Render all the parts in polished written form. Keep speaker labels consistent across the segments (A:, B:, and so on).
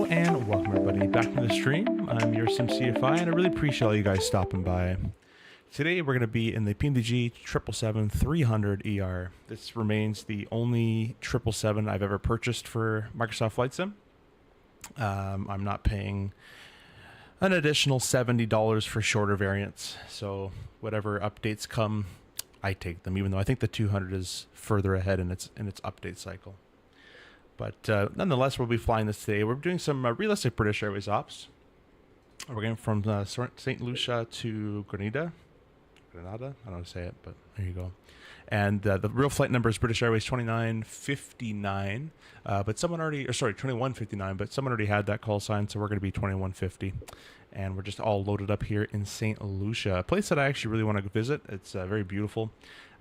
A: and welcome everybody back to the stream. I'm your SimCFI and I really appreciate all you guys stopping by. Today we're going to be in the Pmdg 777-300ER. This remains the only 777 I've ever purchased for Microsoft Flight Sim. I'm not paying an additional $70 for shorter variants, so whatever updates come, I take them, even though I think the 200 is further ahead in its update cycle. But nonetheless, we'll be flying this today. We're doing some realistic British Airways ops. We're going from St. Lucia to Grenada. I don't know how to say it, but there you go. And the real flight number is British Airways 2959. But someone already, or sorry, 2159. But someone already had that call sign, so we're going to be 2150. And we're just all loaded up here in St. Lucia, a place that I actually really want to visit. It's very beautiful.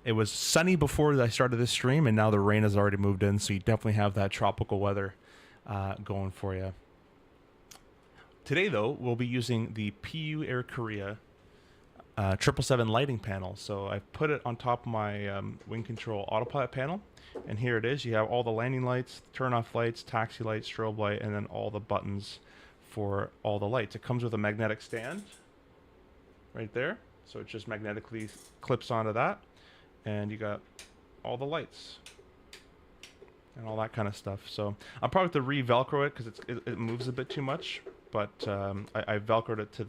A: It was sunny before I started this stream, and now the rain has already moved in, so you definitely have that tropical weather going for you. Today, though, we'll be using the PU Air Korea 777 lighting panel. So I've put it on top of my Winctrl autopilot panel, and here it is. You have all the landing lights, turn-off lights, taxi lights, strobe light, and then all the buttons for all the lights. It comes with a magnetic stand right there, so it just magnetically clips onto that. And you got all the lights and all that kind of stuff. So I'll probably have to re-velcro it because it moves a bit too much. But I velcroed it to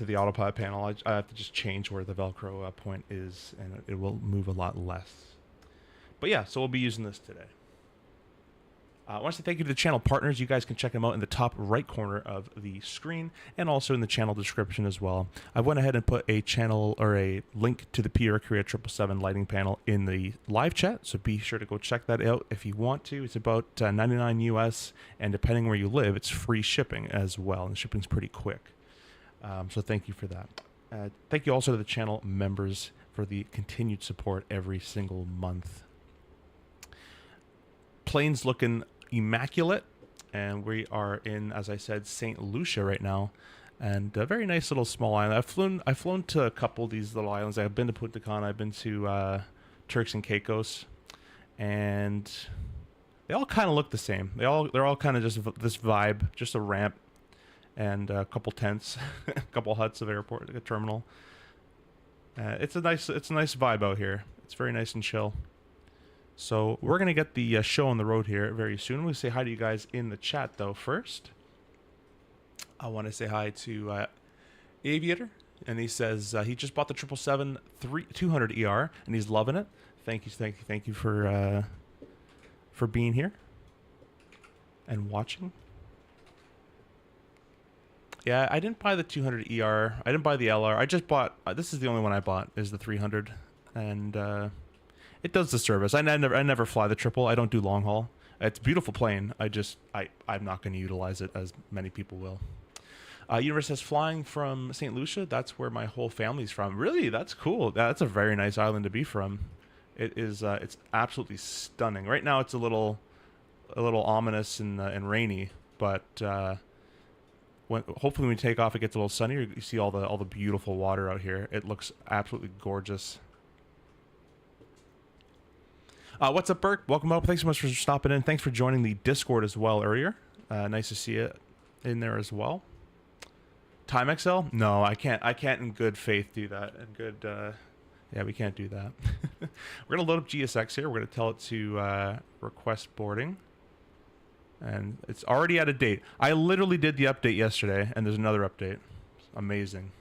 A: the autopilot panel. I have to just change where the velcro point is, and it will move a lot less. But yeah, so we'll be using this today. I want to say thank you to the channel partners. You guys can check them out in the top right corner of the screen and also in the channel description as well. I went ahead and put a channel or a link to the PU Air Korea 777 lighting panel in the live chat, so be sure to go check that out if you want to. It's about $99 US, and depending where you live, it's free shipping as well, and shipping's pretty quick. So thank you for that. Thank you also to the channel members for the continued support every single month. Plane's looking immaculate, and we are in, as I said, St. Lucia right now, and a very nice little small island. I've flown to a couple of these little islands. I've been to Punta Cana, I've been to Turks and Caicos, and they all kind of look the same. They're all kind of just this vibe, just a ramp and a couple tents, a couple huts of airport, a terminal. It's a nice vibe out here. It's very nice and chill. So we're going to get the show on the road here very soon. We'll say hi to you guys in the chat, though, first. I want to say hi to Aviator, and he says he just bought the 777-200ER, and he's loving it. Thank you for being here and watching. Yeah, I didn't buy the 200ER. I didn't buy the LR. I just bought, this is the only one I bought, is the 300, and it does the service. I never fly the triple. I don't do long haul. It's a beautiful plane. I'm not going to utilize it as many people will. Universe says flying from St. Lucia. That's where my whole family's from. Really, that's cool. That's a very nice island to be from. It is. It's absolutely stunning. Right now, it's a little ominous and rainy, but hopefully when we take off, it gets a little sunnier. You see all the beautiful water out here. It looks absolutely gorgeous. What's up, Bert? Welcome up. Thanks so much for stopping in. Thanks for joining the Discord as well earlier. Nice to see it in there as well. Time XL? No, I can't in good faith do that. In good, yeah, we can't do that. We're going to load up GSX here. We're going to tell it to request boarding. And it's already out of date. I literally did the update yesterday, and there's another update. Amazing.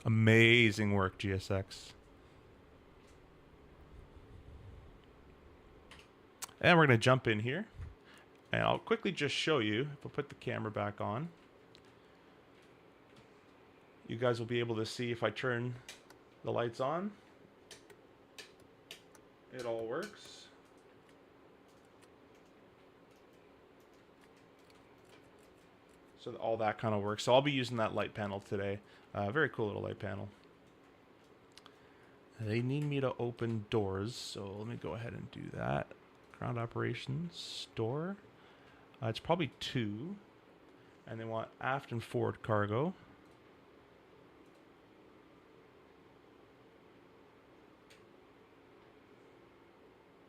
A: Amazing work, GSX. And we're going to jump in here, and I'll quickly just show you, if I put the camera back on, you guys will be able to see if I turn the lights on, it all works. So all that kind of works. So I'll be using that light panel today. Very cool little light panel. They need me to open doors, so let me go ahead and do that. Ground operations, store. It's probably 2. And they want aft and forward cargo.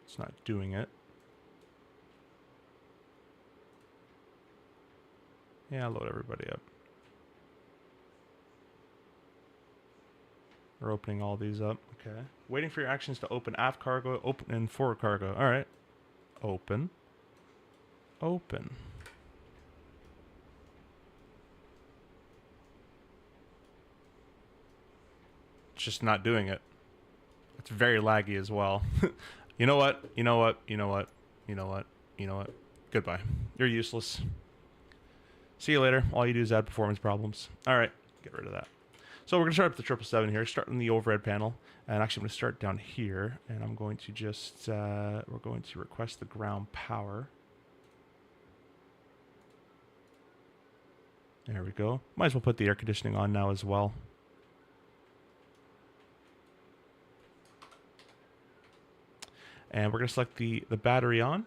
A: It's not doing it. Yeah, load everybody up. We're opening all these up. Okay. Waiting for your actions to open aft cargo, open and forward cargo. All right. Open. Open. It's just not doing it. It's very laggy as well. You know what? You know what? You know what? You know what? You know what? Goodbye. You're useless. See you later. All you do is add performance problems. All right. Get rid of that. So we're going to start up the 777 here, starting the overhead panel. And actually, I'm going to start down here. And I'm going to just, we're going to request the ground power. There we go. Might as well put the air conditioning on now as well. And we're going to select the battery on.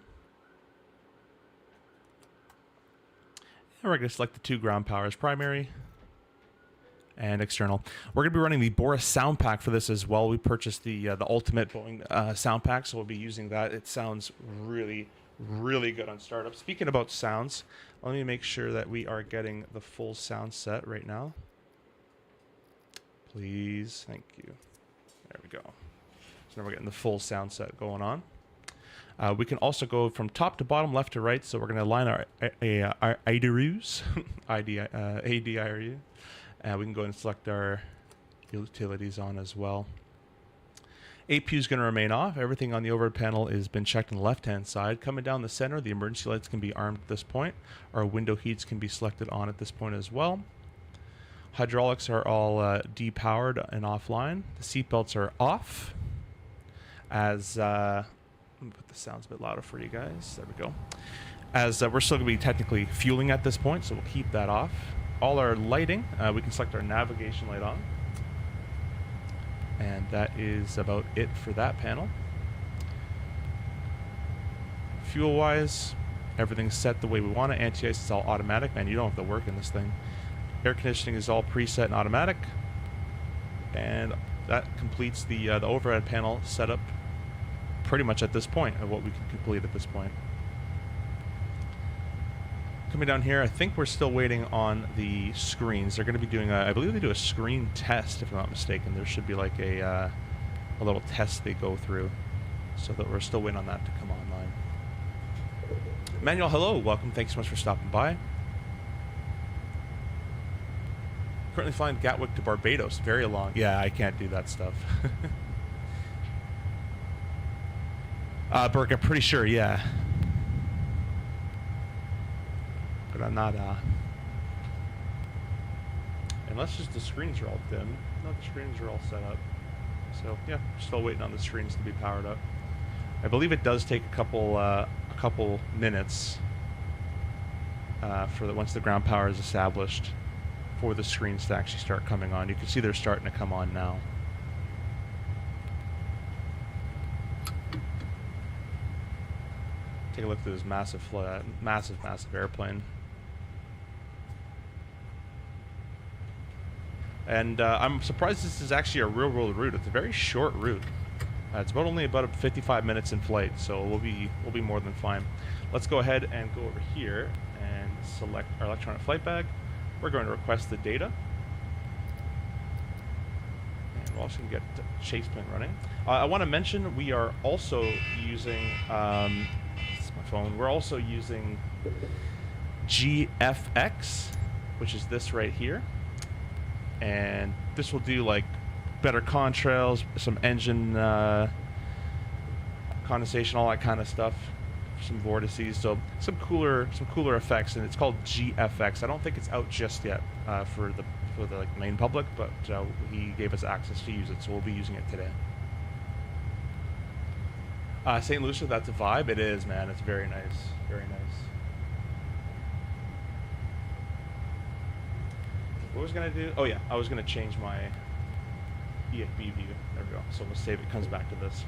A: And we're going to select the 2 ground powers, primary and external. We're going to be running the Boris sound pack for this as well. We purchased the ultimate Boeing sound pack, so we'll be using that. It sounds really, really good on startup. Speaking about sounds, let me make sure that we are getting the full sound set right now. Please, thank you. There we go. So now we're getting the full sound set going on. We can also go from top to bottom, left to right. So we're going to align our ADIRUs, ADIRU. We can go and select our utilities on as well. APU is going to remain off. Everything on the overhead panel has been checked on the left-hand side. Coming down the center, the emergency lights can be armed at this point. Our window heats can be selected on at this point as well. Hydraulics are all depowered and offline. The seat belts are off. As let me put the sounds a bit louder for you guys. There we go. As we're still going to be technically fueling at this point, so we'll keep that off. All our lighting, we can select our navigation light on. And that is about it for that panel. Fuel-wise, everything's set the way we want it. Anti-ice is all automatic. Man, you don't have to work in this thing. Air conditioning is all preset and automatic. And that completes the overhead panel setup pretty much at this point of what we can complete at this point. Coming down here, I think we're still waiting on the screens. They're going to be doing, I believe they do a screen test, if I'm not mistaken. There should be like a little test they go through. So that we're still waiting on that to come online. Manuel, hello, welcome. Thanks so much for stopping by. Currently flying Gatwick to Barbados. Very long. Yeah, I can't do that stuff. Burke, I'm pretty sure, yeah. But I'm not, unless just the screens are all dim. No, the screens are all set up. So, yeah, still waiting on the screens to be powered up. I believe it does take a couple minutes for once the ground power is established for the screens to actually start coming on. You can see they're starting to come on now. Take a look through this massive airplane. And I'm surprised this is actually a real world route. It's a very short route. It's only about 55 minutes in flight, so we'll be more than fine. Let's go ahead and go over here and select our electronic flight bag. We're going to request the data. And we're also going to get chase plane running. I want to mention we are also using, this is my phone, we're also using GFX, which is this right here. And this will do like better contrails, some engine condensation, all that kind of stuff, some vortices, so some cooler effects, and it's called GFX. I don't think it's out just yet for the like main public, but he gave us access to use it, so we'll be using it today. St. Lucia, that's a vibe. It is, man. It's very nice, very nice. What was I gonna do? Oh yeah, I was gonna change my EXP view. There we go. So we'll save it. Comes back to this.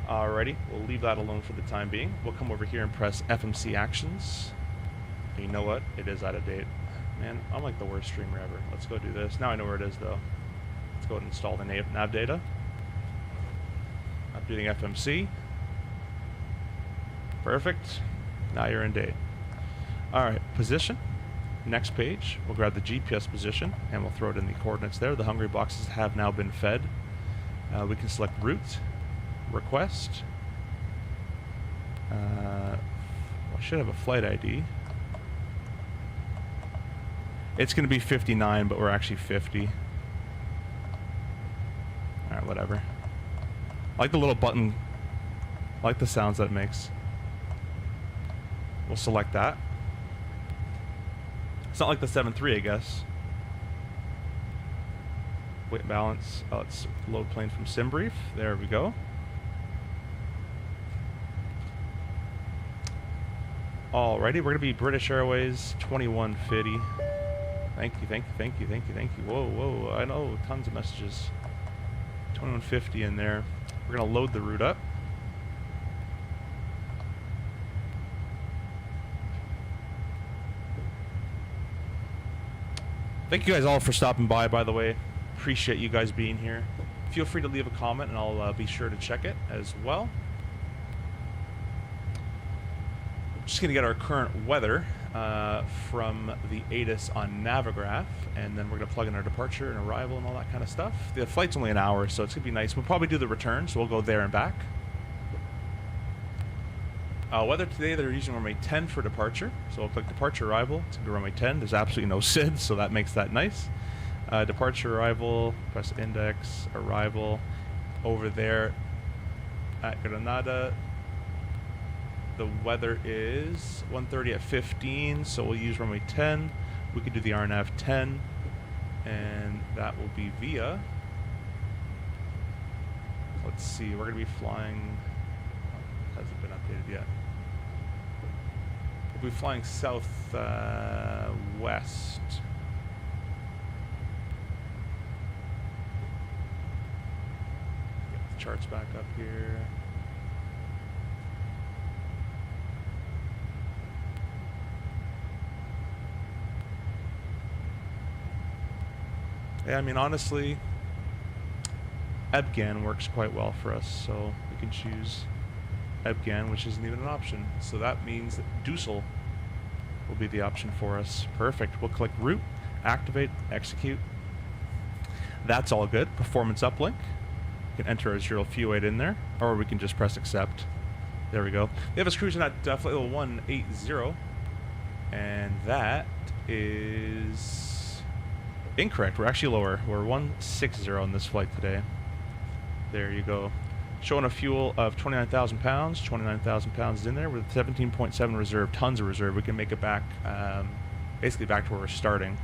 A: Alrighty, we'll leave that alone for the time being. We'll come over here and press FMC actions. And you know what? It is out of date. Man, I'm like the worst streamer ever. Let's go do this. Now I know where it is though. Let's go ahead and install the nav data. Updating FMC. Perfect. Now you're in date. Alright, position. Next page, we'll grab the GPS position and we'll throw it in the coordinates there. The hungry boxes have now been fed. We can select route, request. I should have a flight ID. It's going to be 59, but we're actually 50. Alright, whatever. I like the little button. I like the sounds that it makes. We'll select that. It's not like the 7.3, I guess. Weight balance. Oh, let's load plane from SimBrief. There we go. Alrighty, we're going to be British Airways 2150. Thank you, thank you, thank you, thank you, thank you. Whoa, whoa, I know, tons of messages. 2150 in there. We're going to load the route up. Thank you guys all for stopping by the way. Appreciate you guys being here. Feel free to leave a comment and I'll be sure to check it as well. Just gonna get our current weather from the ATIS on Navigraph, and then we're gonna plug in our departure and arrival and all that kind of stuff. The flight's only an hour, so it's gonna be nice. We'll probably do the return, so we'll go there and back. Weather today, they're using runway 10 for departure, so we'll click departure arrival. It's gonna be runway 10. There's absolutely no SID, so that makes that nice. Departure arrival, press index, arrival. Over there at Granada, the weather is 1:30 at 15, so we'll use runway 10. We could do the RNAV 10, and that will be via. Let's see, we're going to be flying. Oh, hasn't been updated yet. We'll be flying south west. Get the charts back up here. Yeah, I mean, honestly, EBGAN works quite well for us, so we can choose EBGAN, which isn't even an option. So that means that Düssel will be the option for us. Perfect. We'll click route, activate, execute. That's all good. Performance uplink. We can enter our 0 fuel weight in there, or we can just press accept. There we go. We have us cruising at flight level 180, and that is incorrect. We're actually lower. We're 160 on this flight today. There you go. Showing a fuel of 29,000 pounds. 29,000 pounds is in there with 17.7 reserve, tons of reserve. We can make it back, basically back to where we're starting.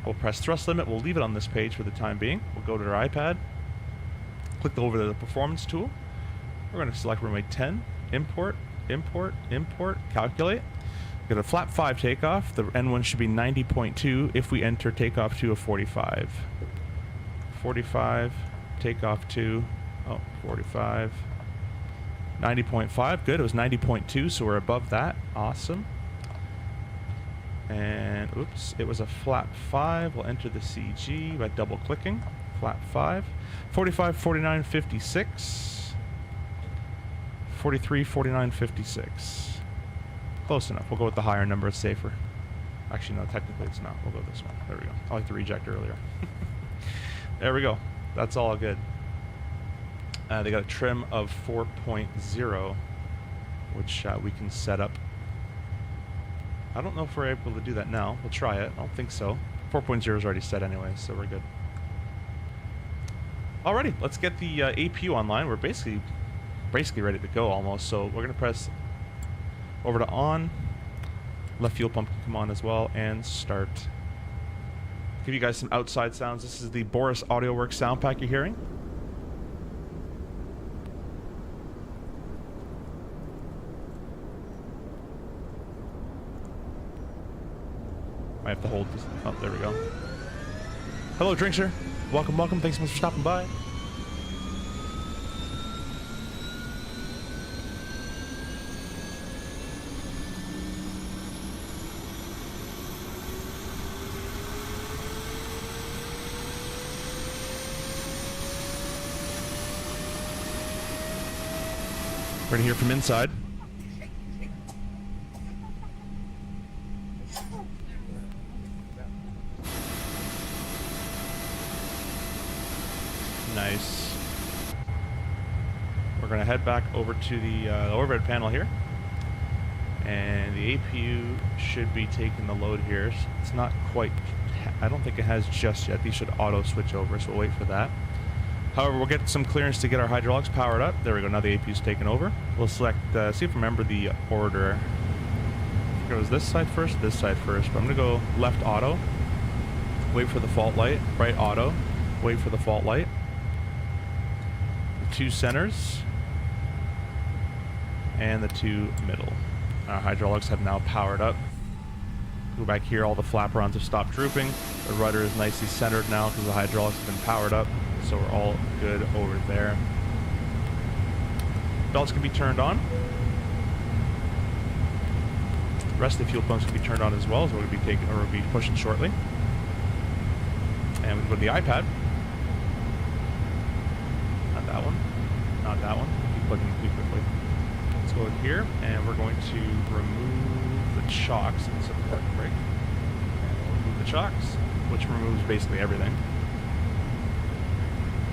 A: We'll press thrust limit. We'll leave it on this page for the time being. We'll go to our iPad. Click over to the performance tool. We're going to select runway 10. Import, import, import, calculate. Got a flap 5 takeoff. The N1 should be 90.2 if we enter takeoff to a 45. 45, takeoff to, oh, 45. 90.5, good. It was 90.2, so we're above that. Awesome. And, oops, it was a flap 5. We'll enter the CG by double clicking. Flap 5. 45, 49, 56. 43, 49, 56. Close enough. We'll go with the higher number. It's safer. Actually, no, technically it's not. We'll go this one. There we go. I like the reject earlier. There we go. That's all good. They got a trim of 4.0, which we can set up. I don't know if we're able to do that now. We'll try it. I don't think so. 4.0 is already set anyway, so we're good. Alrighty, let's get the APU online. We're basically ready to go almost. So we're gonna press over to on. Left fuel pump can come on as well, and start. Give you guys some outside sounds. This is the Boris AudioWorks sound pack you're hearing. I have to hold this. Oh, there we go. Hello, Drinkster. Welcome, welcome. Thanks so much for stopping by. We're gonna hear from inside. Nice. We're going to head back over to the overhead panel here. And the APU should be taking the load here. It's not quite, I don't think it has just yet. These should auto switch over, so we'll wait for that. However, we'll get some clearance to get our hydraulics powered up. There we go, now the APU's taken over. We'll select, see if I remember the order. I think it was this side first, but I'm gonna go left auto, wait for the fault light, right auto, wait for the fault light. The 2 centers, and the 2 middle. Our hydraulics have now powered up. Go back here, all the flaperons have stopped drooping. The rudder is nicely centered now because the hydraulics have been powered up. So we're all good over there. Belts can be turned on. The rest of the fuel pumps can be turned on as well, so we'll be taking, or we'll be pushing shortly. And we can go to the iPad. Not that one. Not that one. Keep looking too quickly. Let's go in here, and we're going to remove the chocks and support brake. And we'll remove the chocks, which removes basically everything.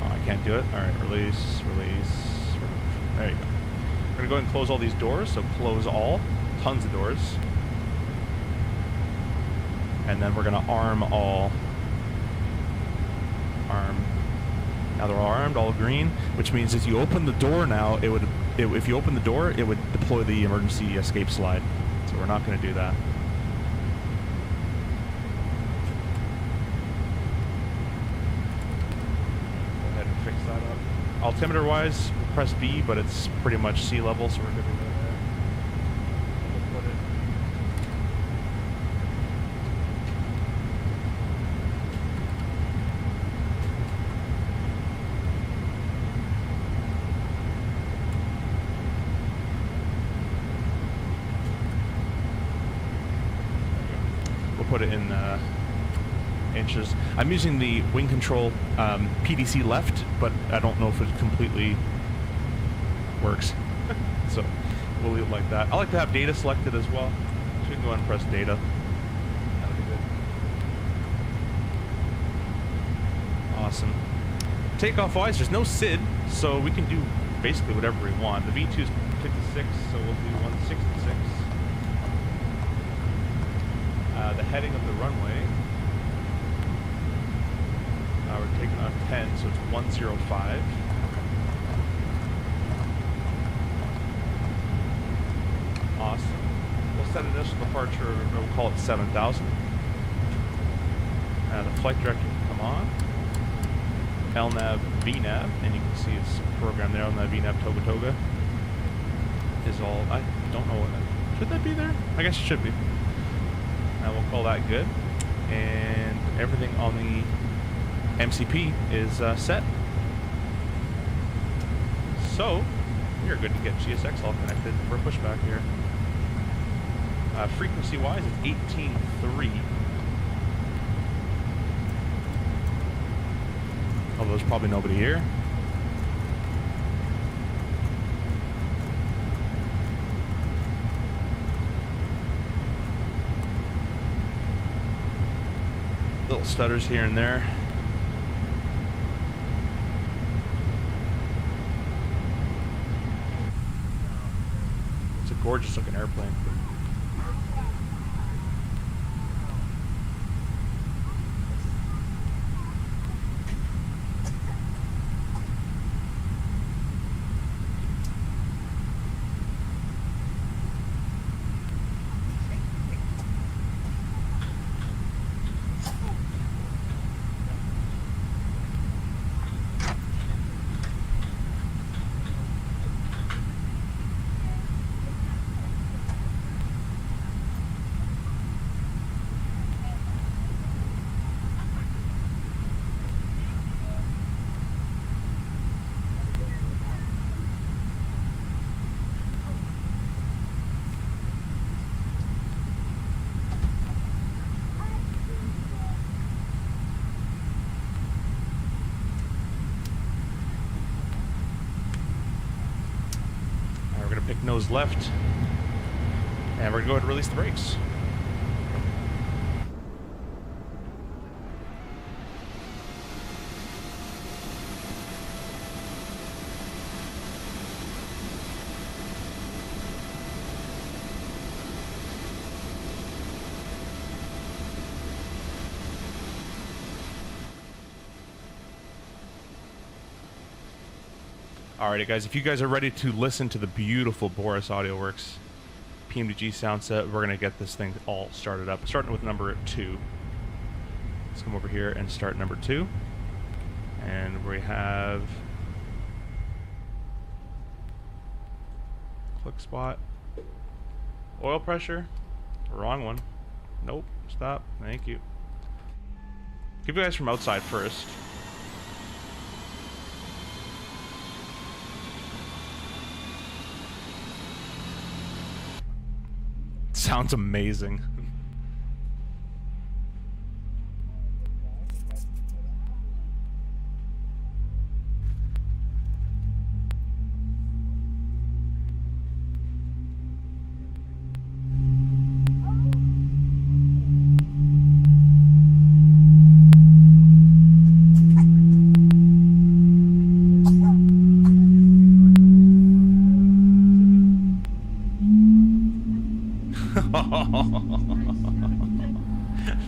A: Oh, I can't do it. All right, release, release, remove. There you go. We're gonna go ahead and close all these doors. So close all, tons of doors, and then we're gonna arm all. Arm. Now they're all armed, all green, which means if you open the door now, if you open the door, it would deploy the emergency escape slide. So we're not going to do that. Go ahead and fix that up. Altimeter-wise, press B, but it's pretty much sea level, so we're good to go there. We'll put it. Put it in inches. I'm using the Winctrl PDC left, but I don't know if it completely works. So we'll leave it like that. I like to have data selected as well. So we can go ahead and press data. That'll be good. Awesome. Takeoff wise, there's no SID, so we can do basically whatever we want. The V2 is 56, so we'll do 166. The heading of the runway, we're taking off 10, so it's 105. Awesome. We'll set initial departure, we'll call it 7,000. The flight director can come on. LNAV, VNAV, and you can see it's programmed there. LNAV, VNAV, Toga Toga is all, I don't know what that, should that be there? I guess it should be. We'll call that good, and everything on the MCP is set. So we're good to get GSX all connected for a pushback here. Frequency-wise, it's 18.3. Although there's probably nobody here. Little stutters here and there. It's a gorgeous looking airplane. Pick nose left, and we're gonna go ahead and release the brakes. Alrighty, guys, if you guys are ready to listen to the beautiful Boris AudioWorks Pmdg sound set, we're gonna get this thing all started up. Starting with number 2. Let's come over here and start number 2. And we have click spot, oil pressure, wrong one. Nope, stop, thank you. Give you guys from outside first. Sounds amazing.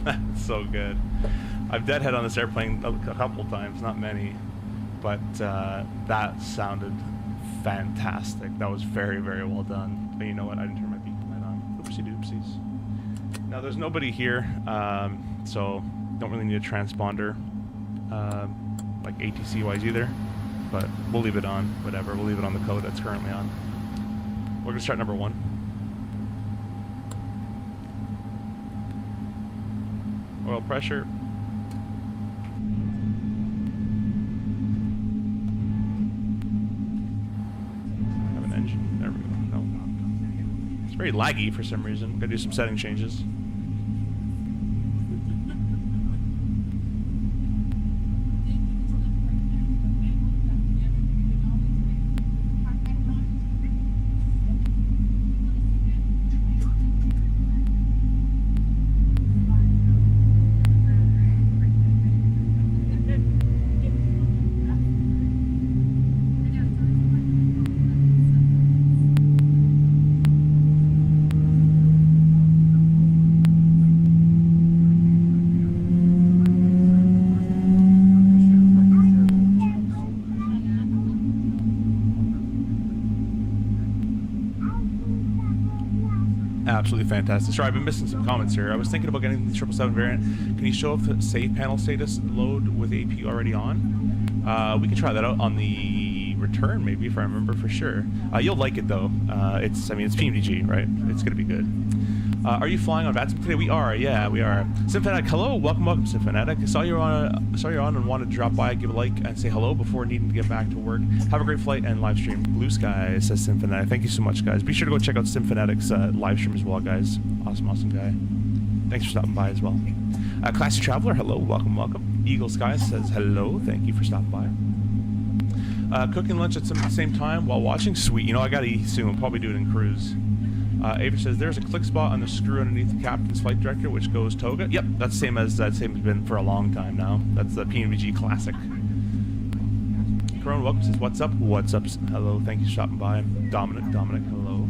A: That's so good. I've deadhead on this airplane a couple times, not many, but that sounded fantastic. That was very, very well done. But you know what? I didn't turn my beacon light on. Oopsie doopsies. Now there's nobody here, so don't really need a transponder, like ATC wise either. But we'll leave it on. Whatever. We'll leave it on the code that's currently on. We're gonna start number 1. Oil pressure. Have an engine. There we go. No. It's very laggy for some reason. Gotta do some setting changes. Absolutely fantastic. Sorry, I've been missing some comments here. I was thinking about getting the 777 variant. Can you show if the save panel status load with AP already on? We can try that out on the return, maybe, if I remember for sure. You'll like it though. I mean, it's Pmdg, right? It's gonna be good. Are you flying on VATSIM today? We are. Yeah, we are. Simfanatic, hello. Welcome, Simfanatic. Saw you're on and wanted to drop by, give a like, and say hello before needing to get back to work. Have a great flight and live stream. Blue Sky says Simfanatic. Thank you so much, guys. Be sure to go check out Simfanatic's live stream as well, guys. Awesome guy. Thanks for stopping by as well. Classy Traveler, hello. Welcome. Eagle Sky says hello. Thank you for stopping by. Cooking lunch at the same time while watching. Sweet. You know, I gotta eat soon. We'll probably do it in cruise. Ava says there's a click spot on the screw underneath the captain's flight director, which goes toga. Yep, that's the same as been for a long time now. That's the Pmdg classic. Corona welcome says what's up? What's up? Hello, thank you for stopping by. Dominic, hello.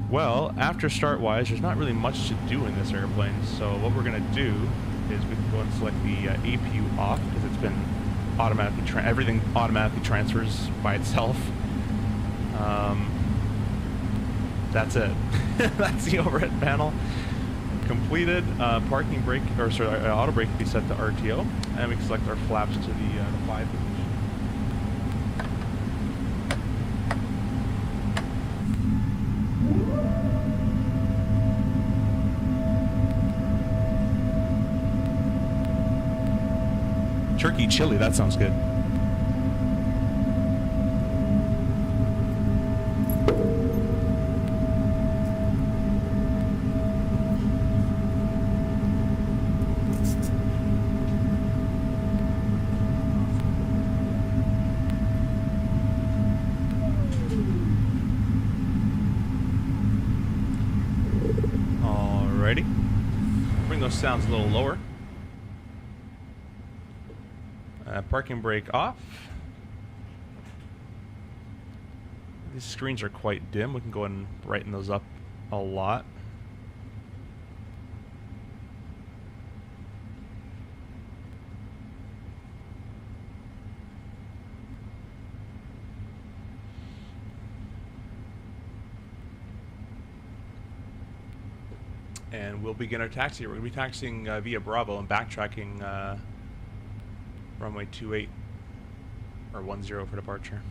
A: Well, after start wise, there's not really much to do in this airplane. So what we're gonna do is we can go and select the APU off because it's been automatically everything automatically transfers by itself. That's it. That's the overhead panel completed. Parking brake, or sorry, auto brake can be set to RTO, and we can select our flaps to the 5 position. Turkey chili, that sounds good. Alrighty. Bring those sounds a little lower. Parking brake off. These screens are quite dim. We can go ahead and brighten those up a lot. and we'll begin our taxi. We're going to be taxiing via Bravo and backtracking runway 28 or 10 for departure.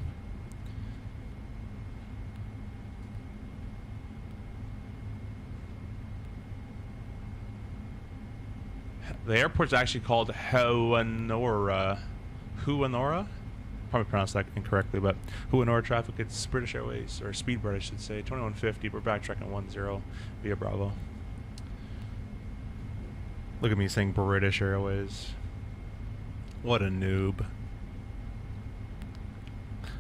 A: The airport's actually called Huanora. Probably pronounced that incorrectly, but Huanora traffic. It's British Airways, or Speedbird, I should say. 2150. We're backtracking 10 via Bravo. Look at me saying British Airways. What a noob.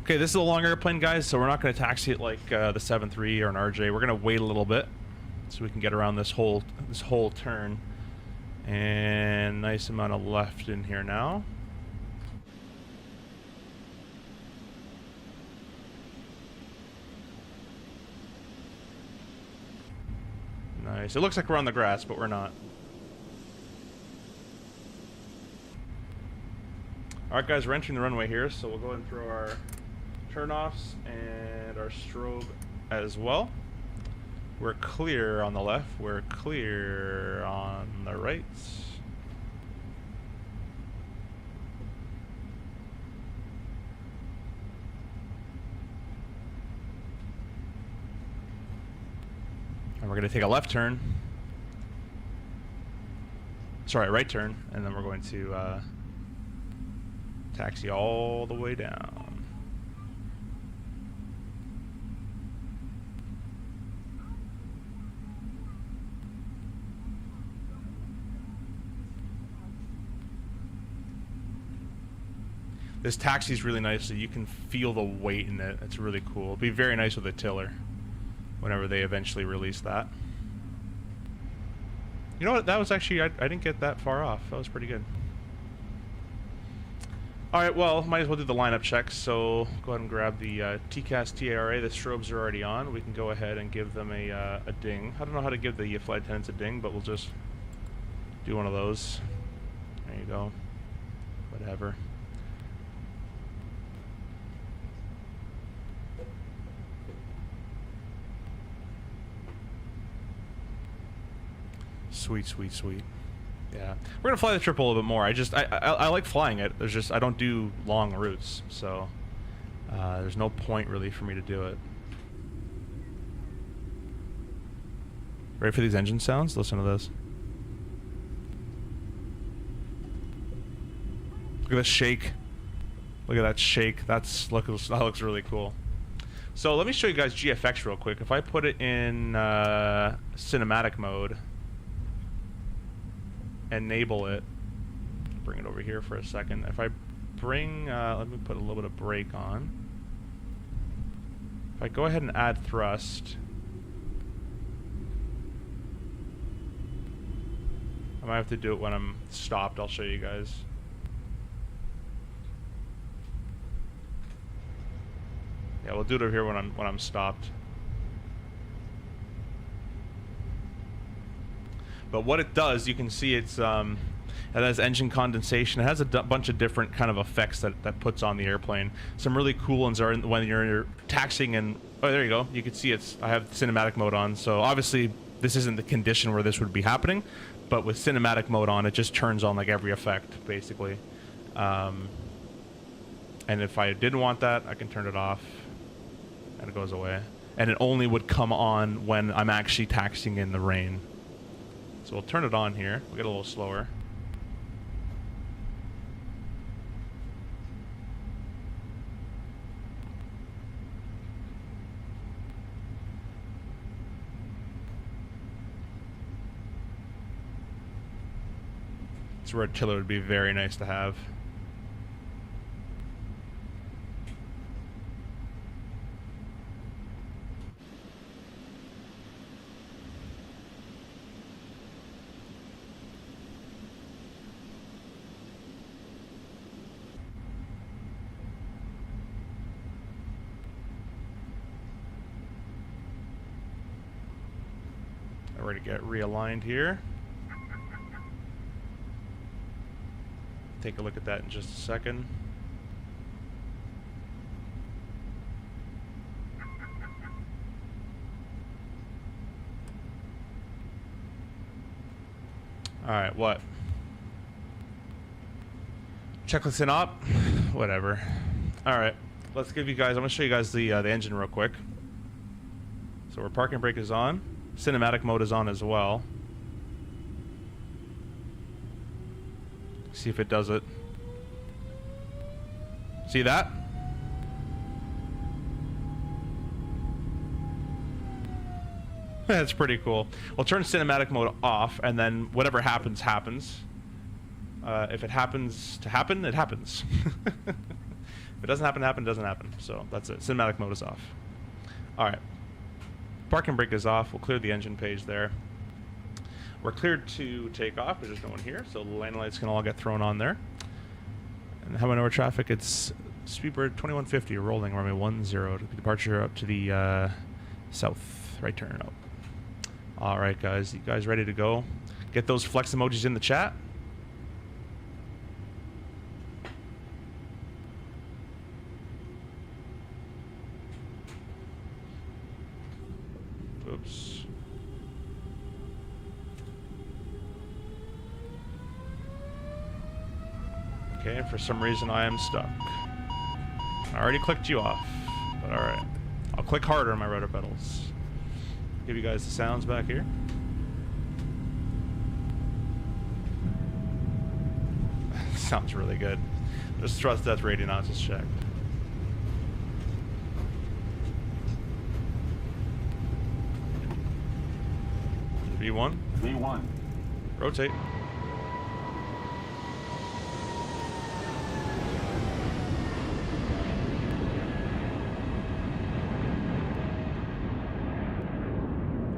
A: Okay, this is a long airplane, guys, so we're not going to taxi it like the 7.3 or an RJ. We're going to wait a little bit so we can get around this whole turn. And nice amount of left in here now. Nice. It looks like we're on the grass, but we're not. Alright guys, we're entering the runway here, so we'll go ahead and throw our turn-offs and our strobe as well. We're clear on the left, we're clear on the right. And we're going to take a left turn. Sorry, right turn, and then we're going to taxi all the way down. This taxi is really nice, so you can feel the weight in it. It's really cool. It'll be very nice with a tiller whenever they eventually release that. You know what? That was actually, I didn't get that far off. That was pretty good. Alright, well, might as well do the lineup checks. So go ahead and grab the TCAS TARA. The strobes are already on. We can go ahead and give them a ding. I don't know how to give the flight attendants a ding, but we'll just do one of those. There you go. Whatever. Sweet, sweet, sweet. Yeah, we're gonna fly the triple a little bit more. I like flying it. There's just I don't do long routes, so there's no point really for me to do it. Ready for these engine sounds? Listen to this. Look at this shake. Look at that shake. That looks really cool. So let me show you guys GFX real quick. If I put it in cinematic mode. Enable it. Bring it over here for a second. If I bring, let me put a little bit of brake on. If I go ahead and add thrust, I might have to do it when I'm stopped. I'll show you guys. Yeah, we'll do it over here when I'm stopped. But what it does, you can see it has engine condensation. It has a bunch of different kind of effects that puts on the airplane. Some really cool ones are when you're taxiing and, oh, there you go. You can see I have cinematic mode on. So obviously this isn't the condition where this would be happening, but with cinematic mode on, it just turns on like every effect, basically. And if I didn't want that, I can turn it off and it goes away. And it only would come on when I'm actually taxiing in the rain. So we'll turn it on here. We'll get a little slower. This red tiller would be very nice to have. We're going to get realigned here. Take a look at that in just a second. Alright, what? Checklist and op? Whatever. Alright, let's give you guys, I'm going to show you guys the engine real quick. So our parking brake is on. Cinematic mode is on as well. See if it does it. See that? That's pretty cool. We'll turn cinematic mode off, and then whatever happens, happens. If it happens to happen, it happens. If it doesn't happen, it doesn't happen. So that's it. Cinematic mode is off. Alright. Parking brake is off. We'll clear the engine page there. We're cleared to take off. There's no one here, so the landing lights can all get thrown on there. And how about our traffic? It's Speedbird 2150 rolling runway 10. Departure up to the south. Right turn up. Alright guys, you guys ready to go? Get those flex emojis in the chat. Oops. Okay, for some reason I am stuck. I already clicked you off, but alright. I'll click harder on my rudder pedals. Give you guys the sounds back here. Sounds really good. There's thrust depth rating on, just checked. V1.
B: V1.
A: Rotate.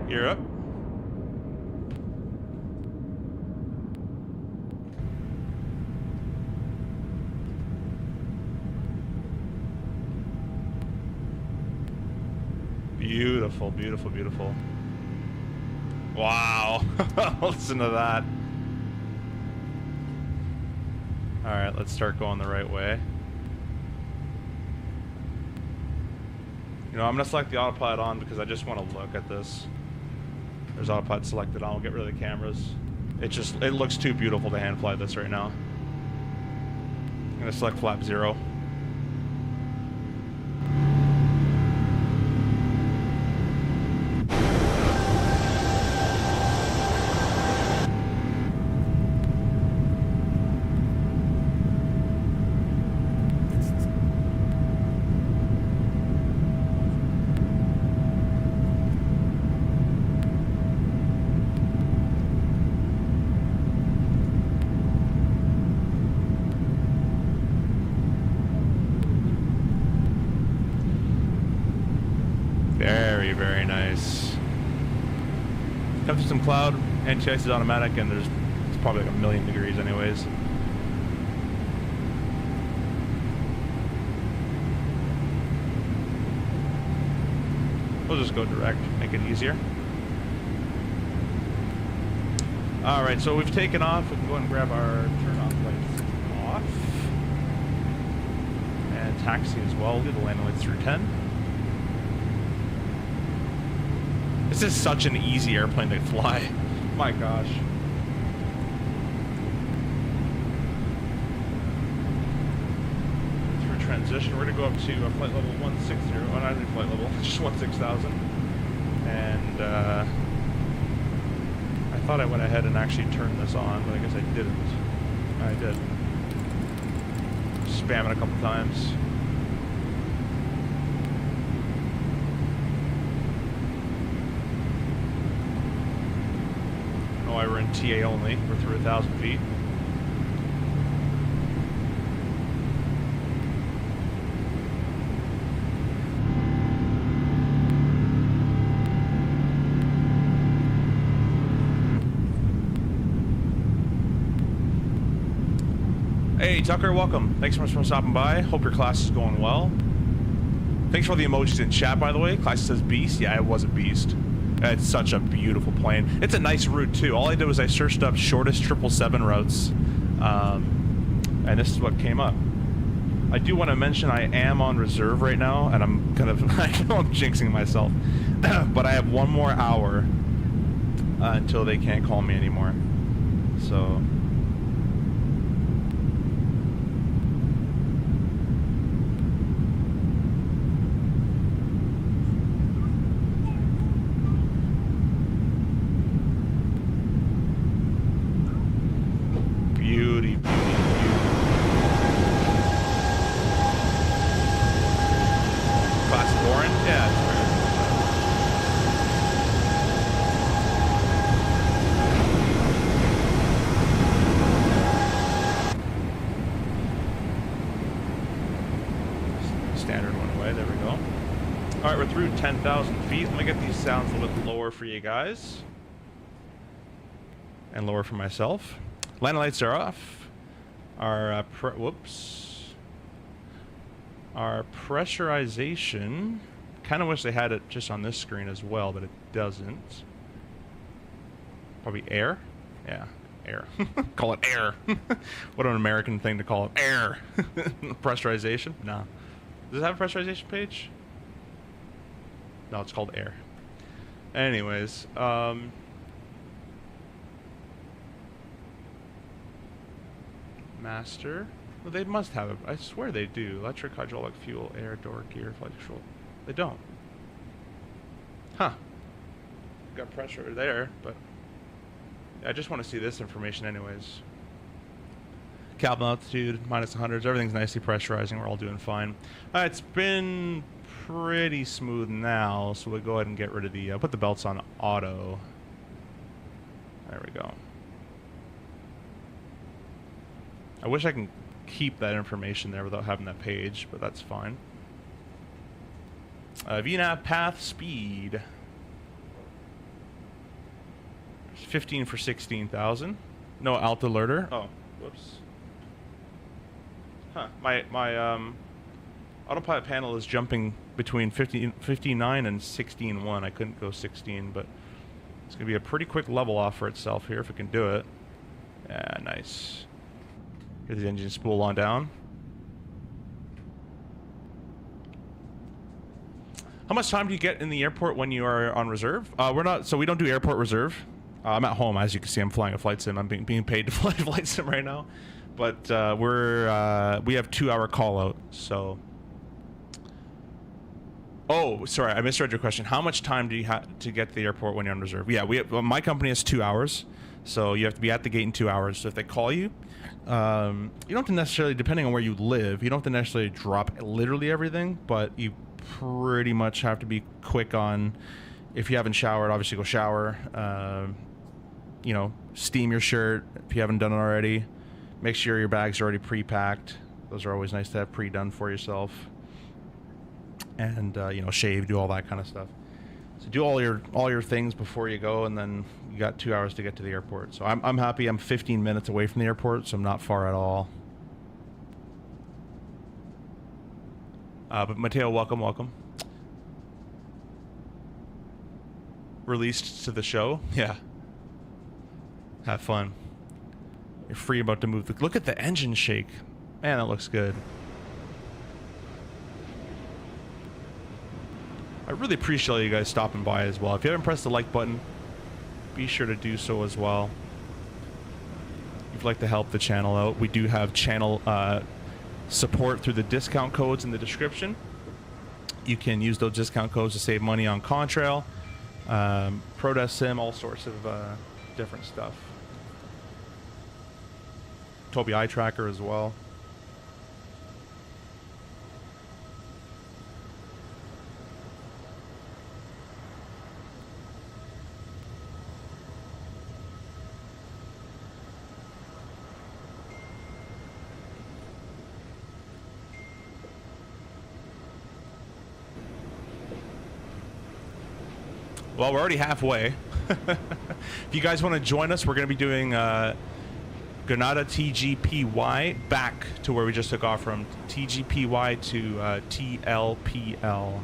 A: Gear up. Beautiful, beautiful, beautiful. Wow. Listen to that. Alright, let's start going the right way. You know, I'm going to select the autopilot on because I just want to look at this. There's autopilot selected on. We'll get rid of the cameras. It looks too beautiful to hand fly this right now. I'm going to select flap 0. Very, very nice. Come through some cloud, anti-ice is automatic, and it's probably like 1,000,000 degrees anyways. We'll just go direct, make it easier. Alright, so we've taken off. We can go and grab our turn-off lights off. And taxi as well. We'll do the landing lights through 10. This is such an easy airplane to fly. My gosh. Through transition, we're going to go up to flight level 160. Oh, not even flight level, just 16,000. And I thought I went ahead and actually turned this on, but I guess I didn't. I did. Spam it a couple times. Why we're in TA only. We're through 1,000 feet. Hey Tucker, welcome. Thanks so much for stopping by. Hope your class is going well. Thanks for all the emojis in chat, by the way. Class says beast. Yeah, it was a beast. It's such a beautiful plane. It's a nice route too. All I did was I searched up shortest 777 routes, and this is what came up. I do want to mention I am on reserve right now, and I'm kind of, I know I'm jinxing myself, but I have 1 more hour until they can't call me anymore. So beauty, beauty, beauty. Classic orange? Yeah, it's fair. Standard went away. There we go. All right, we're through 10,000 feet. Let me get these sounds a little bit lower for you guys. And lower for myself. Landing lights are off. Our, Our pressurization, kind of wish they had it just on this screen as well, but it doesn't. Probably air? Yeah, air. Call it air. What an American thing to call it, air. Pressurization? No. Does it have a pressurization page? No, it's called air. Anyways, master. Well, they must have it. I swear they do. Electric, hydraulic, fuel, air, door, gear, flight control. They don't. Huh. Got pressure there, but I just want to see this information anyways. Cabin altitude, minus 100s. Everything's nicely pressurizing. We're all doing fine. It's been pretty smooth now, so we'll go ahead and get rid of the... put the belts on auto. There we go. I wish I can keep that information there without having that page, but that's fine. VNAV path speed. 15 for 16,000. No alt alerter. Oh, whoops. Huh. My autopilot panel is jumping between 59 and 16.1. I couldn't go 16, but it's going to be a pretty quick level off for itself here if it can do it. Yeah, nice. Get the engine spool on down. How much time do you get in the airport when you are on reserve? We don't do airport reserve. I'm at home, as you can see. I'm flying a flight sim. I'm being paid to fly a flight sim right now. But we have 2-hour call out. So, oh, sorry, I misread your question. How much time do you have to get to the airport when you're on reserve? Yeah, my company has 2 hours, so you have to be at the gate in 2 hours. So if they call you, you don't have to necessarily, depending on where you live, you don't have to necessarily drop literally everything, but you pretty much have to be quick on. If you haven't showered, obviously go shower. You know, steam your shirt if you haven't done it already. Make sure your bags are already pre-packed. Those are always nice to have pre-done for yourself. And you know, shave, do all that kind of stuff. So do all your things before you go, and then you got 2 hours to get to the airport. So I'm happy. I'm 15 minutes away from the airport, so I'm not far at all. But Mateo, welcome. Released to the show, yeah. Have fun. You're free about to move. Look at the engine shake. Man, that looks good. I really appreciate you guys stopping by as well. If you haven't pressed the like button, be sure to do so as well. If you'd like to help the channel out, we do have channel support through the discount codes in the description. You can use those discount codes to save money on Contrail, Prodesk Sim, all sorts of different stuff. Toby Eye Tracker as well. Well, we're already halfway. If you guys want to join us, we're going to be doing Tgpy back to where we just took off from. Tgpy to Tlpl.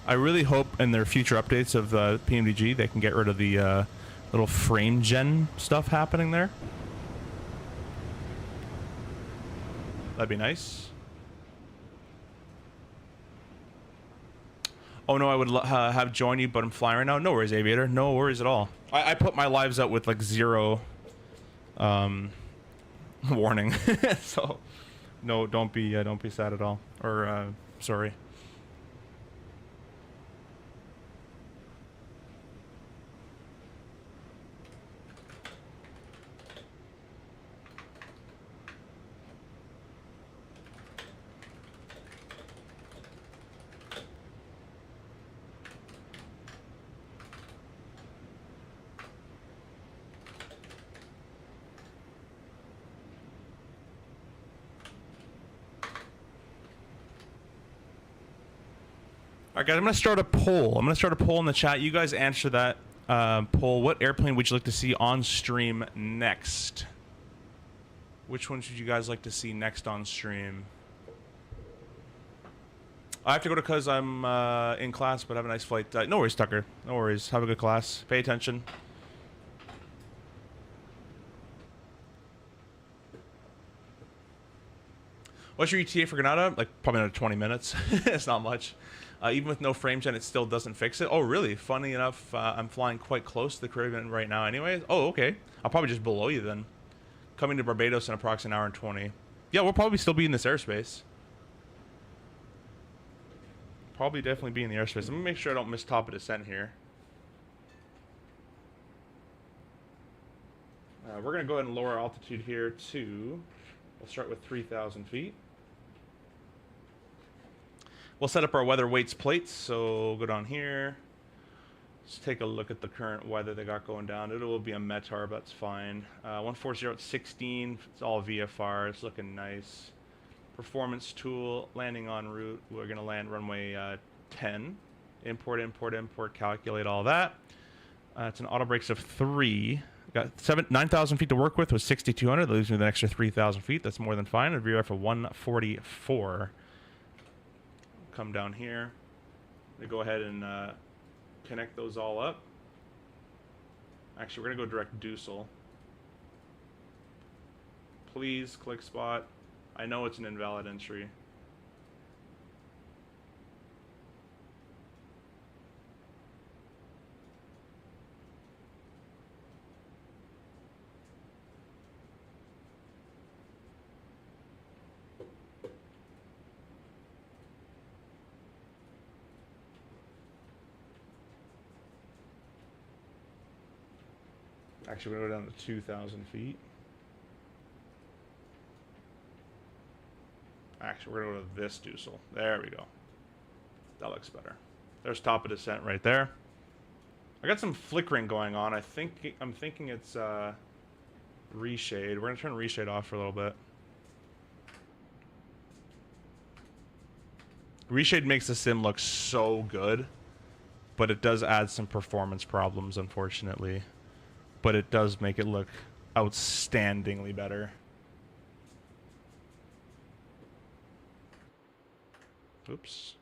A: I really hope in their future updates of Pmdg they can get rid of the little frame gen stuff happening there. That'd be nice. Oh no, I would have joined you, but I'm flying right now. No worries, Aviator. No worries at all. I put my lives out with like 0 warning, so no, don't be sad at all. Or sorry. Alright guys, I'm going to start a poll. I'm going to start a poll in the chat. You guys answer that poll. What airplane would you like to see on stream next? Which one should you guys like to see next on stream? I have to go to because I'm in class, but have a nice flight. No worries, Tucker. No worries. Have a good class. Pay attention. What's your ETA for Granada? Like probably another 20 minutes. It's not much. Even with no frame gen, it still doesn't fix it. Oh, really? Funny enough, I'm flying quite close to the Caribbean right now anyways. Oh, okay. I'll probably just below you then. Coming to Barbados in approximately an hour and 20. Yeah, we'll probably still be in this airspace. Probably definitely be in the airspace. Let me make sure I don't miss top of descent here. We're going to go ahead and lower altitude here to... We'll start with 3,000 feet. We'll set up our weather weights plates, so go down here. Let's take a look at the current weather they got going down. It will be a METAR, but that's fine. 140 at 16, it's all VFR, it's looking nice. Performance tool, landing en route. We're gonna land runway 10. Import, import, import, calculate all that. It's an auto brakes of 3. Got 9,000 feet to work with 6,200. That leaves me with an extra 3,000 feet. That's more than fine. A VRF of 144. Come down here. We go ahead and connect those all up. Actually, we're gonna go direct Düssel. Please click spot. I know it's an invalid entry. Actually, we're going to go down to 2,000 feet. Actually, we're going to go to this Düssel. There we go. That looks better. There's top of descent right there. I got some flickering going on. I'm thinking it's reshade. We're going to turn reshade off for a little bit. Reshade makes the sim look so good, but it does add some performance problems, unfortunately. But it does make it look outstandingly better. Oops.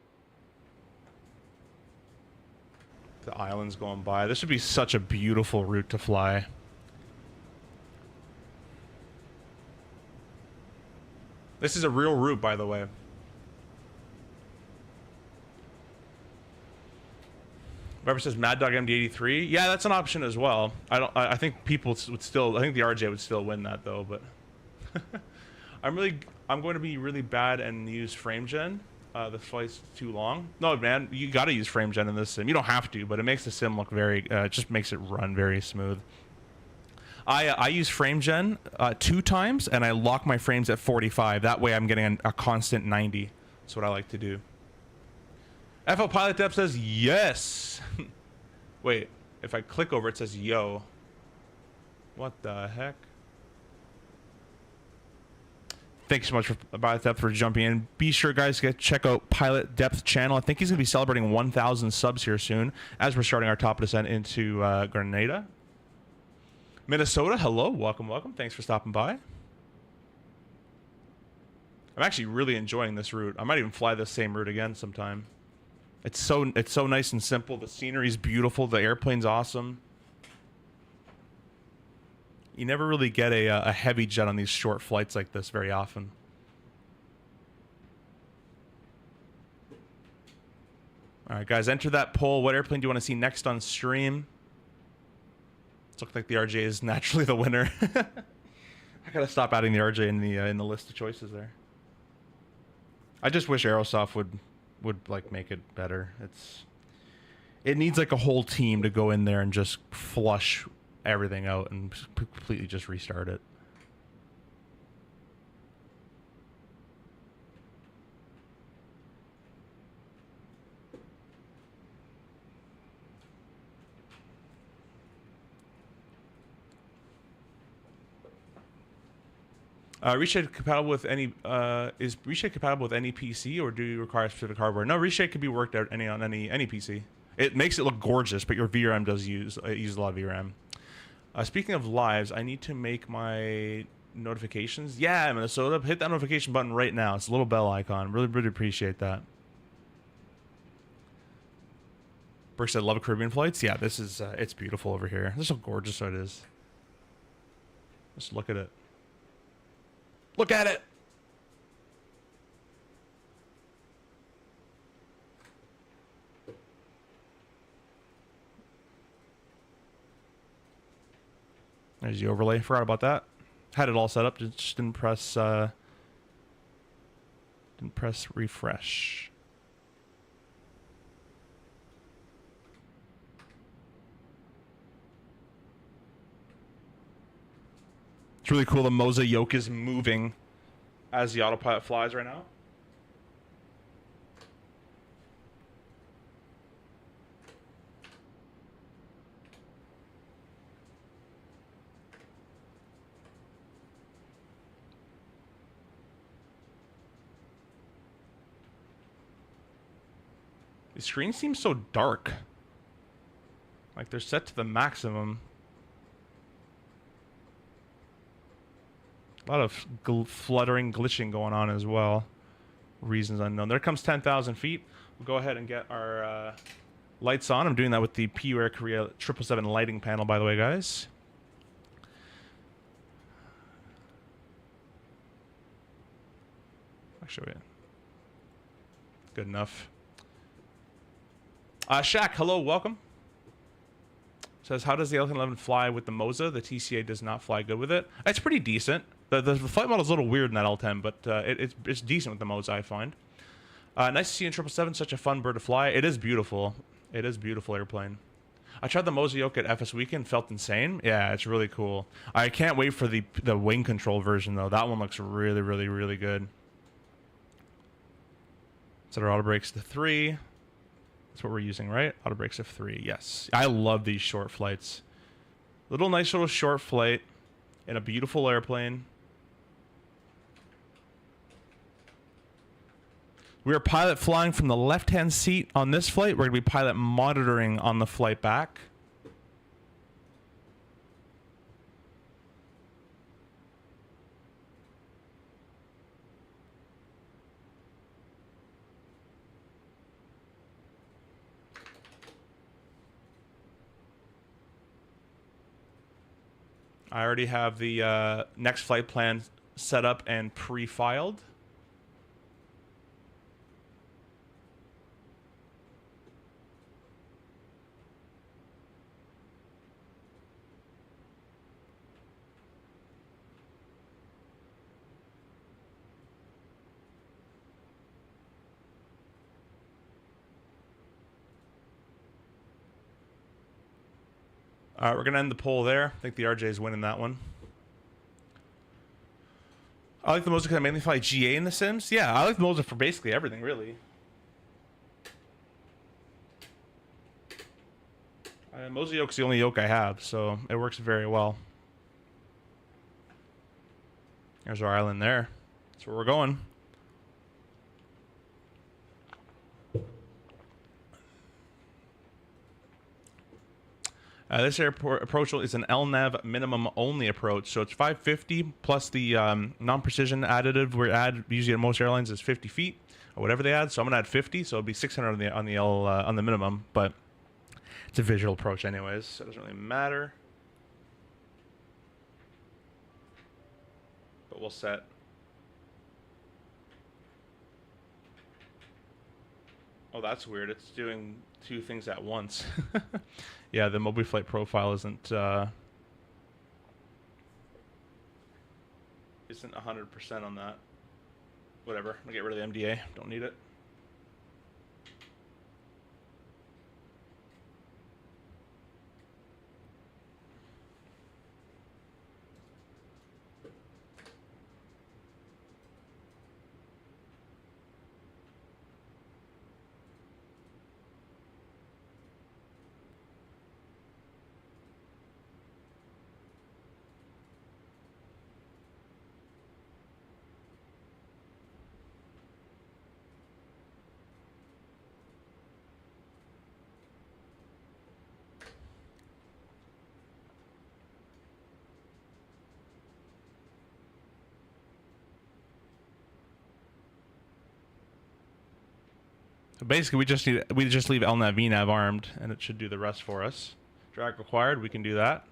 A: The island's going by. This would be such a beautiful route to fly. This is a real route, by the way. Whoever says Mad Dog MD83, yeah, that's an option as well. I think people would still. I think the RJ would still win that though. But I'm going to be really bad and use frame gen. The flight's too long. No, man, you got to use frame gen in this sim. You don't have to, but it makes the sim look very. Just makes it run very smooth. I use frame gen 2 times, and I lock my frames at 45. That way, I'm getting a constant 90. That's what I like to do. FL Pilot Depth says yes. Wait, if I click over it says yo. What the heck? Thanks so much for Pilot Depth for jumping in. Be sure, guys, to check out Pilot Depth channel. I think he's gonna be celebrating 1,000 subs here soon as we're starting our top descent into Grenada. Minnesota, hello, welcome, welcome. Thanks for stopping by. I'm actually really enjoying this route. I might even fly this same route again sometime. It's so nice and simple. The scenery's beautiful. The airplane's awesome. You never really get a heavy jet on these short flights like this very often. All right, guys, enter that poll. What airplane do you want to see next on stream? It looks like the RJ is naturally the winner. I gotta stop adding the RJ in the list of choices there. I just wish Aerosoft would like make it better. It needs like a whole team to go in there and just flush everything out and completely just restart it. Reshade compatible with any is Reshade compatible with any PC, or do you require specific hardware? No, Reshade can be worked out on any PC. It makes it look gorgeous, but your VRAM does use a lot of VRAM. Speaking of lives, I need to make my notifications. Yeah, Minnesota, hit that notification button right now. It's a little bell icon. Really appreciate that. Burke said, love Caribbean flights. Yeah, this is it's beautiful over here. This is how gorgeous it is. Just look at it. Look at it. There's the overlay. Forgot about that. Had it all set up. Just didn't press refresh. It's really cool. The Moza yoke is moving as the autopilot flies right now. The screen seems so dark. Like they're set to the maximum. A lot of fluttering, glitching going on as well. Reasons unknown. There comes 10,000 feet. We'll go ahead and get our lights on. I'm doing that with the PU Air Korea 777 lighting panel, by the way, guys. Actually, good enough. Shaq, hello, welcome. Says, how does the L11 fly with the Moza? The TCA does not fly good with it. It's pretty decent. The flight model is a little weird in that L10, but it's decent with the Moza, I find. Nice to see in 777, such a fun bird to fly. It is beautiful. It is a beautiful airplane. I tried the Moza yoke at FS Weekend, felt insane. Yeah, it's really cool. I can't wait for the wing control version, though. That one looks really good. Set our auto brakes to 3. That's what we're using, right? Auto brakes of 3, yes. I love these short flights. Nice little short flight in a beautiful airplane. We are pilot flying from the left-hand seat on this flight. We're going to be pilot monitoring on the flight back. I already have the next flight plan set up and pre-filed. All right, we're going to end the poll there. I think the RJ is winning that one. I like the Moza because I mainly fly GA in The Sims. Yeah, I like the Moza for basically everything, really. Moza yoke's the only yoke I have, so it works very well. There's our island there. That's where we're going. This approach is an LNAV minimum only approach, so it's 550 plus the non-precision additive we add usually at most airlines is 50 feet or whatever they add. So I'm gonna add 50, so it'll be 600 on the minimum, but it's a visual approach anyways, so it doesn't really matter. But we'll set. Oh, that's weird. It's doing two things at once. Yeah, the multi-flight profile isn't 100% on that. Whatever. I'm gonna get rid of the MDA. Don't need it. So basically, we just leave LNAV VNAV armed, and it should do the rest for us. Drag required. We can do that.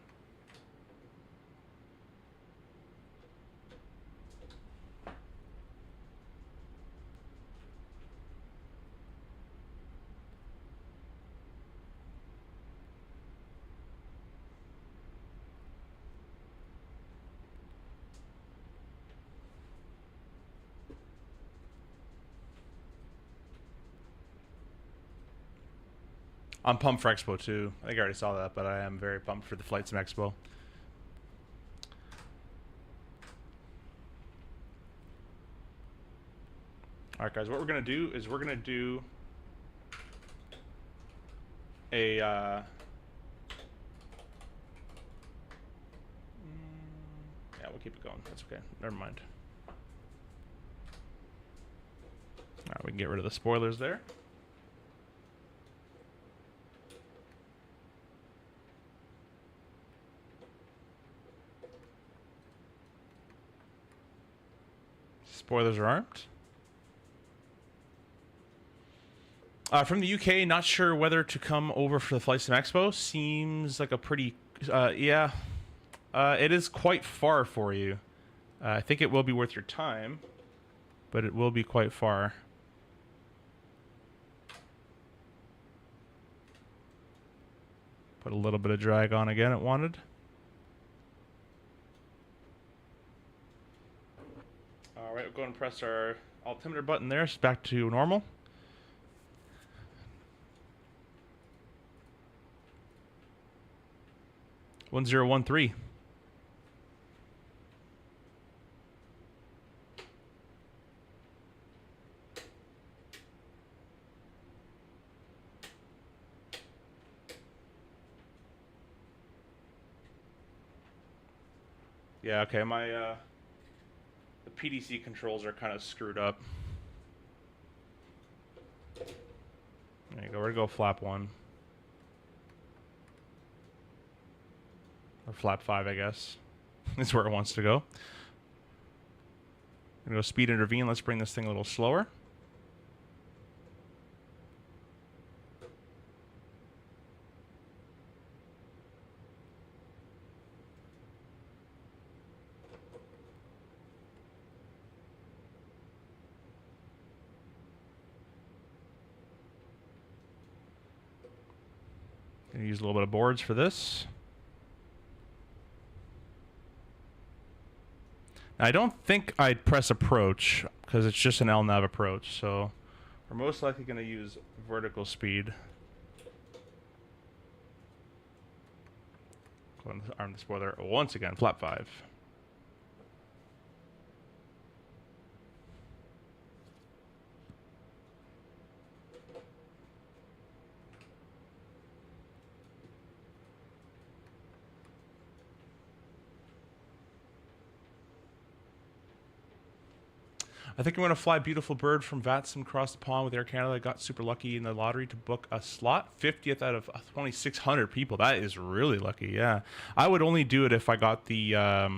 A: I'm pumped for Expo too. I think I already saw that, but I am very pumped for the Flight Sim Expo. All right, guys. What we're gonna do is we're gonna do a. Yeah, we'll keep it going. That's okay. Never mind. All right, we can get rid of the spoilers there. Spoilers are armed. From the UK, not sure whether to come over for the Flight Sim Expo. Seems like a pretty... yeah. It is quite far for you. I think it will be worth your time, but it will be quite far. Put a little bit of drag on again, it wanted. All right, we'll go and press our altimeter button there. It's back to normal. One 1013. Yeah, okay, my the PDC controls are kind of screwed up. There you go, we're gonna go flap 1. Or flap 5, I guess. Is where it wants to go. Gonna go speed intervene. Let's bring this thing a little slower. Gonna use a little bit of boards for this. I don't think I'd press approach because it's just an LNAV approach, so we're most likely going to use vertical speed. Go ahead and arm the spoiler once again, flap 5. I think I'm going to fly Beautiful Bird from Vatsim across the pond with Air Canada. I got super lucky in the lottery to book a slot. 50th out of 2,600 people. That is really lucky, yeah. I would only do it if I got the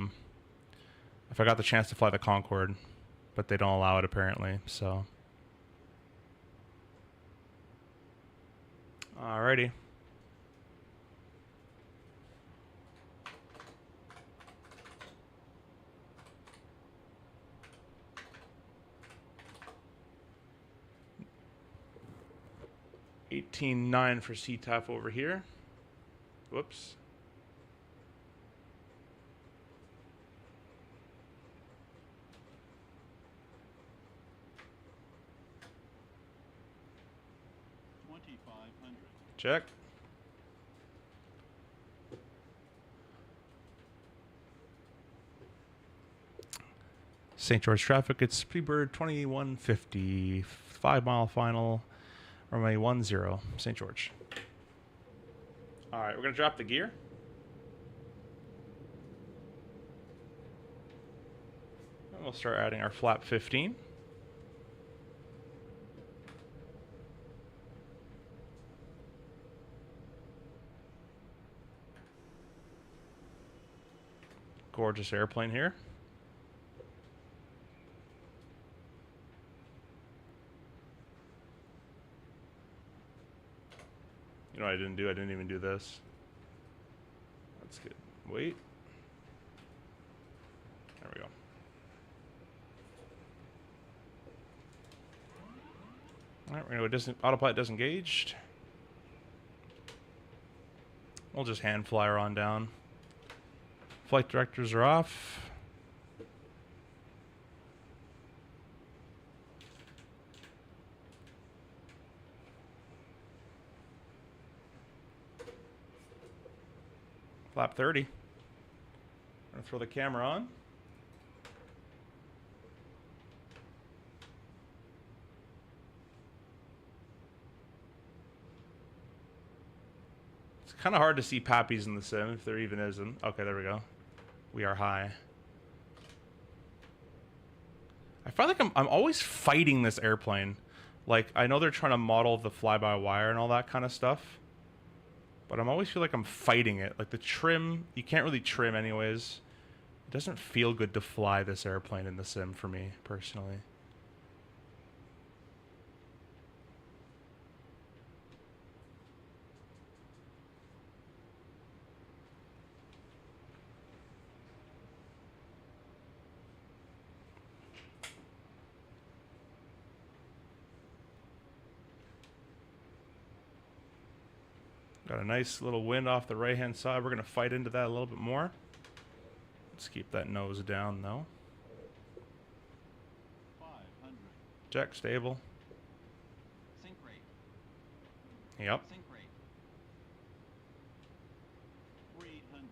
A: chance to fly the Concorde, but they don't allow it apparently, so. Alrighty. $18.9 for CTAF over here. Whoops. Check. St. George traffic, it's Freebird 2150, 5-mile final, runway 10, St. George. All right, we're gonna drop the gear. And we'll start adding our flap 15. Gorgeous airplane here. You know what I didn't do? I didn't even do this. That's good. Wait. There we go. All right, we're gonna go autopilot disengaged. We'll just hand fly her on down. Flight directors are off. Flap 30. I'm gonna throw the camera on. It's kind of hard to see Pappies in the sim, if there even isn't. Okay, there we go. We are high. I feel like I'm always fighting this airplane. Like, I know they're trying to model the fly-by-wire and all that kind of stuff, but I always feel like I'm fighting it. Like the trim, you can't really trim anyways. It doesn't feel good to fly this airplane in the sim for me, personally. Got a nice little wind off the right-hand side. We're going to fight into that a little bit more. Let's keep that nose down, though.
B: 500.
A: Check, stable.
B: Sync rate.
A: Yep.
B: Sync rate. 300.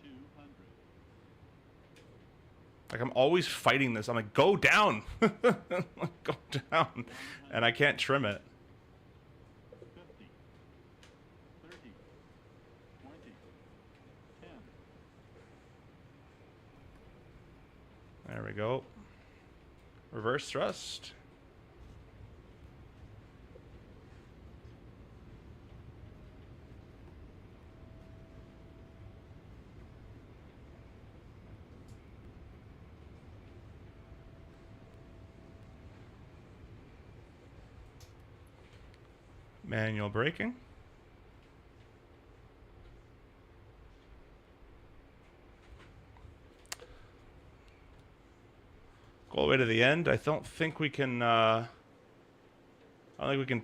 B: 200.
A: Like, I'm always fighting this. I'm like, go down. Go down. And I can't trim it.
B: 50. 30. 20. 10.
A: There we go. Reverse thrust. Manual braking. Go all the way to the end. I don't think we can, I don't think we can,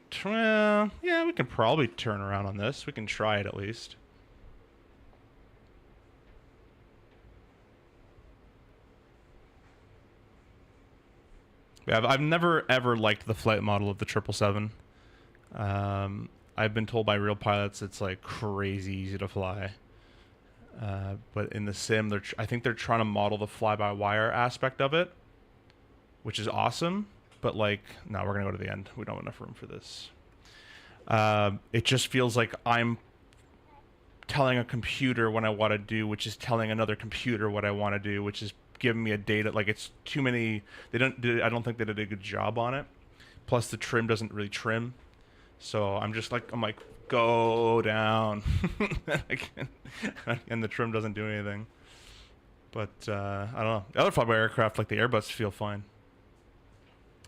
A: yeah, we can probably turn around on this. We can try it at least. Yeah, I've never ever liked the flight model of the 777. I've been told by real pilots it's like crazy easy to fly. But in the sim, I think they're trying to model the fly-by-wire aspect of it, which is awesome. But like, no, we're gonna go to the end. We don't have enough room for this. It just feels like I'm telling a computer what I want to do, which is telling another computer what I want to do, which is giving me a data. Like, it's too many. I don't think they did a good job on it. Plus, the trim doesn't really trim. So I'm like, go down. And the trim doesn't do anything. But I don't know. The other flyby aircraft, like the Airbus, feel fine.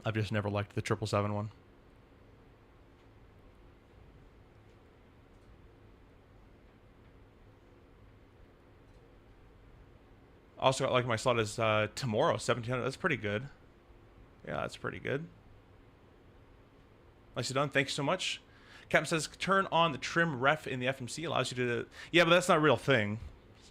A: I've just never liked the 777 one. Also got like my slot is tomorrow, 1700. That's pretty good. Yeah, that's pretty good. Nicely done. Thanks so much. Captain says, turn on the trim ref in the FMC. Allows you to... Yeah, but that's not a real thing.